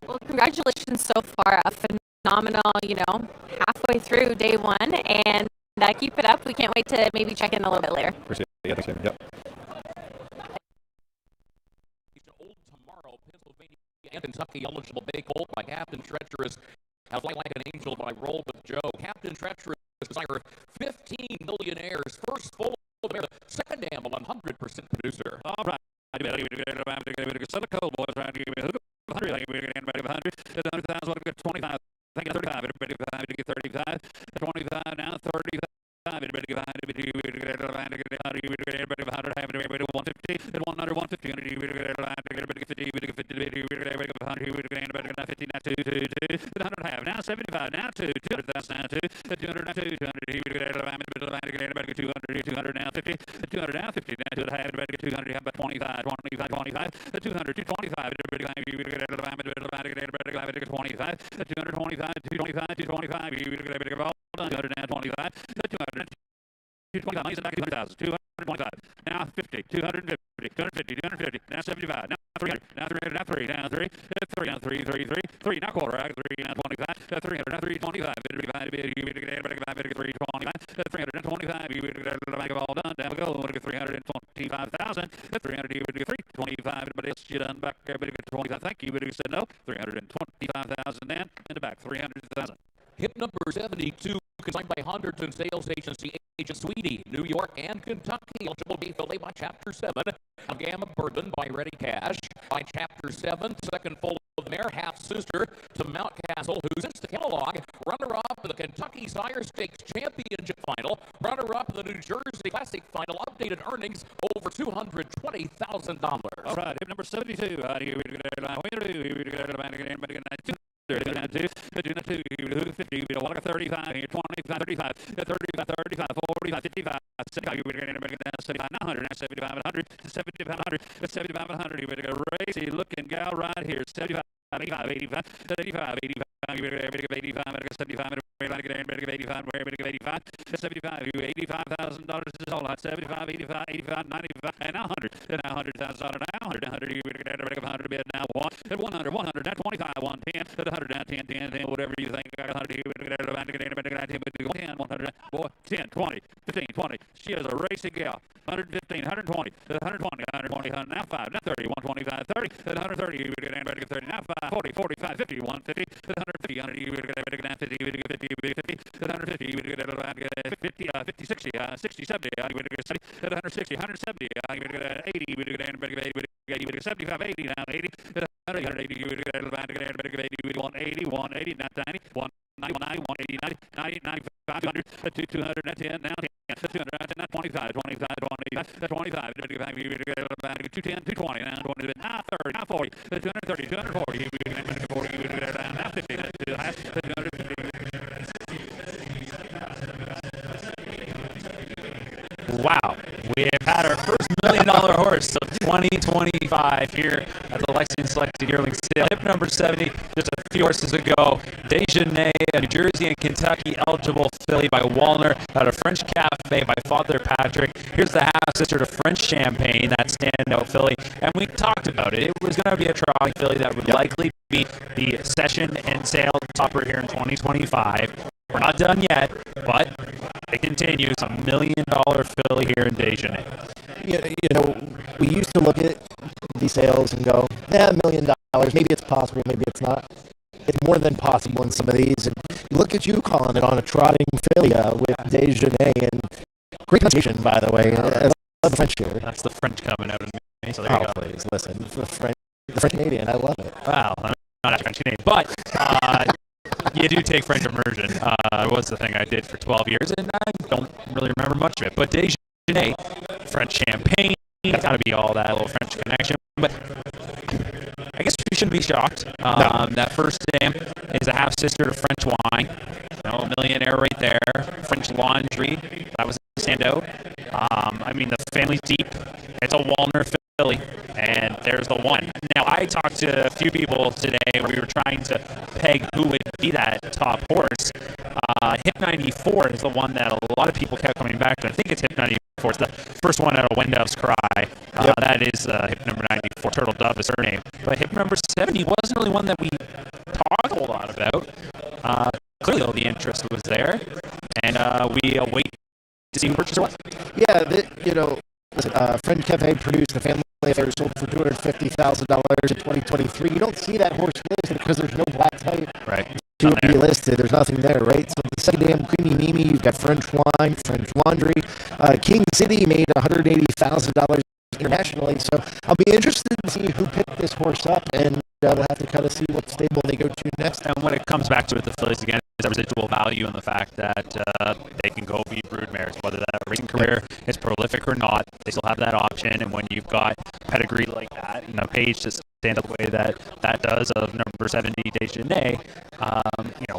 Well, congratulations so far. A phenomenal, halfway through day 1, and keep it up. We can't wait to maybe check in a little bit later. Appreciate it. Yeah, thanks, yep. Old Tomorrow, Pennsylvania, and Kentucky eligible bay colt by Captain Treacherous. Fly Like an Angel by Roll with Joe. Captain Treacherous designer, 15 millionaires. First full of the second dam, 100% producer. All right. Set a cold boys right here. 100, 100,000, 25. Thank you, 35. Everybody get 35. 25 now, 35. Everybody get 100. Everybody 100. Everybody 150. 100, 150. Everybody get 50. Everybody get 50. Everybody get 100. Everybody get 50. Now 2, 100 half. Now 75. Now 2. 200,000 now 2. 200 now 2. 200. Everybody get 200. 200 now 50. 200 now 50. Now 2 half. Everybody get 200. How about 25? 25. 25. 200. 225. Everybody get 25. 225. 225. 225. 200 now 25. 200. 225. 225. 200. 125. Now 50, 250, 250, 250. Now 75. Now 300. Now 300. Now 3. Now 3. 3. Now 3. 3. 3. 3. Now quarter. 3. Now 25. 300. Now 325. 325. You would get the bank of all done. Down we go. 325,000. 300. You would get 325. But it's you done back. 25. Thank you. But you said no. 325,000 then in the back. 300,000. Hip number 72, consigned by Honderton Sales Agency Agent Sweetie, New York and Kentucky. Eligible beef fillet by Chapter 7. A Gamma Bourbon by Ready Cash. By Chapter 7, second full of mare, half sister to Mountcastle, who's since the catalog. Runner-up in the Kentucky Sire Stakes Championship Final. Runner-up in the New Jersey Classic Final. Updated earnings over $220,000. All right, hip number 72. How do you get the 50, 35, 25, 35, 35, 35, 45, 55, 75, you would get 75, 100, 75, 100, 75, 100, 75, 100, you would get a racy looking gal right here, 75, 85, 85, 85, 85, you would get 85, 75, 85, 85, 75, $85,000 is all out, 75, 85, 85, 95, and now 100, and now $100,000, now 100, you would get 100 bid, now 1, at 100, 100, now 25, 110, at 100, now 10, 10, 10, whatever you think, 100, you would get 10, 100, boy, 10, 20, 15, 20, she is a racing gal, 115, 120, 120, 120, now 5, now 30, 125, 30, at 130, you would get 30, now 5, 40, 45, 50, 150, 150, 100, you would get 50, you would get 50, 50, 150, you would get 50, 50, 60, 60, 70, you would get 70, 160, 170, you would get 80, you would get 75, 80, now 80, 180, you would get 80, 180, 180, now 90, 190, 180, 90, 95, 200, 200, now 10, now 10. 200, now 25, 25, 25, 25, 25, you would get 210, 220, now 20, now 30, now 40, 230, 240, you would get 40, you would get now 50, 250. Wow, we have had our first $1 million horse of 2025 here at the Lexington Selected Yearling Sale. Hip number 70, just a few horses ago. Dejanay, a New Jersey and Kentucky eligible filly by Walner out of French Cafe by Father Patrick. Here's the half-sister to French Champagne, that standout filly. And we talked about it. It was going to be a trolley filly that would likely be the session and sale topper here in 2025. We're not done yet, but it continues. A $1 million filly here in Dejanay. You know, we used to look at these sales and go, $1 million. Maybe it's possible, maybe it's not. It's more than possible in some of these. And you look at you calling it on a trotting filly with Dejanay, and great pronunciation, by the way. I love the French here. That's the French coming out of me. So there you go. Please listen, the French Canadian. I love it. Wow, I'm not actually French Canadian, but you do take French immersion. It was the thing I did for 12 years, and I don't really remember much of it. But Dejanay, French Champagne, that's got to be all that little French connection. But I guess we shouldn't be shocked. That first dam is a half-sister to French Wine. You know, a millionaire right there. French Laundry, that was a standout. I mean, the family's deep. It's a Walner filly, and there's the one. Now, I talked to a few people today where we were trying to peg who would be that top horse. Hip 94 is the one that a lot of people kept coming back to. I think it's Hip 94. It's the first one out of Wendove's Cry. That is hip number 94. Turtle Dove is her name. But hip number 70 wasn't really one that we talked a whole lot about. Clearly, all the interest was there, and we await to see who purchases what. Yeah, French Cafe produced a family affair sold for $250,000 in 2023. You don't see that horse listed because there's no black type. Right. To be listed, there's nothing there, right? So the second dam, Creamy Mimi, you've got French Wine, French Laundry. King City made $180,000 internationally, so I'll be interested to see who picked this horse up, and we'll have to kind of see what stable they go to next. And when it comes back to it, the fillies again is a residual value in the fact that they can go be brood mares, whether that racing career is prolific or not. They still have that option, and when you've got pedigree like that, a page to stand up the way that does of number 70 Dejanay,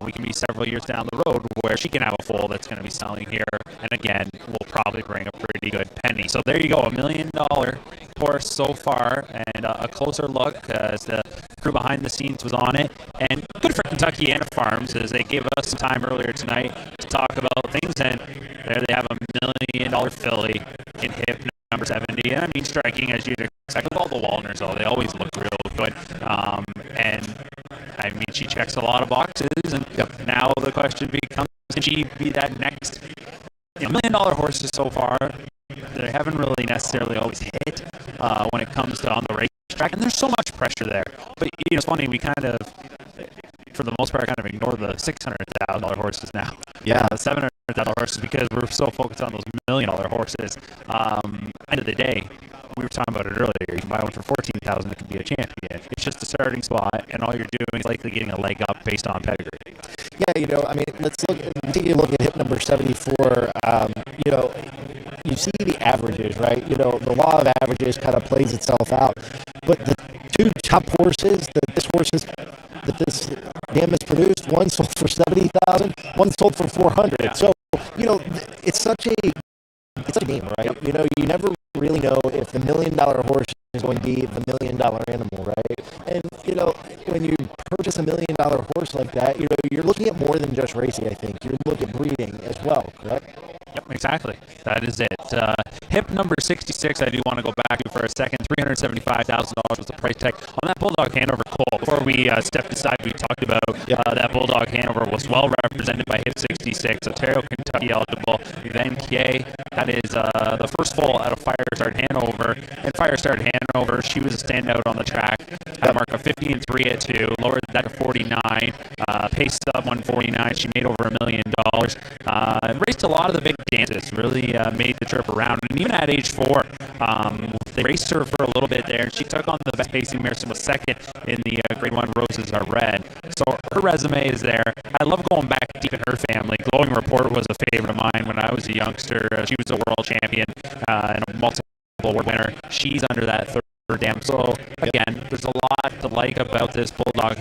we can be several years down the road where she can have a foal that's going to be selling here, and again, will probably bring a pretty good penny. So there you go, $1 million horse so far, and a closer look as the crew behind the scenes was on it. And good for Kentucky and Farms as they gave us some time earlier tonight to talk about things. And there they have a $1 million filly in hip number 70. And I mean, striking as you'd expect with all the Wallners, though. They always look real good. And I mean, she checks a lot of boxes. And now the question becomes, can she be that next $1 million horses so far? They haven't really necessarily always hit when it comes to on the racetrack, and there's so much pressure there. But it's funny, we kind of, for the most part, kind of ignore the $600,000 horses now. Yeah, $700,000 horses because we're so focused on those $1 million horses. End of the day, we were talking about it earlier. You can buy one for $14,000, it could be a champion. It's just a starting spot, and all you're doing is likely getting a leg up based on pedigree. Yeah, I mean, take a look at hip number 74. You see the averages, right? The law of averages kind of plays itself out. But the two top horses that this dam has produced, one sold for $70,000, one sold for $400,000. So, it's such a game, right? You never really know if the $1 million horse is going to be the $1 million animal, right? And when you purchase $1 million horse like that, you're looking at more than just racing. I think you're looking at breeding as well, correct? Yep, exactly. That is it. Hip number 66, I do want to go back to for a second. $375,000 was the price tag on that Bulldog Hanover colt. Before we stepped aside, we talked about that Bulldog Hanover was well represented by Hip 66, Ontario, Kentucky eligible. Van Kier, that is the first foal out of Firestart Hanover. And Firestart Hanover, she was a standout on the track. Had a mark of 50-3 at 2, lowered that to 49, pace sub 149. She made over $1 million. Raced a lot of the big dances, really made the trip around. And even at age 4, they raced her for a little bit there. She took on the best pacing mare and was second in the Grade 1 Roses Are Red. So her resume is there. I love going back deep in her family. Glowing Report was a favorite of mine when I was a youngster. She was a world champion and a multiple award winner. She's under that third dam. So again, there's a lot to like about this Bulldog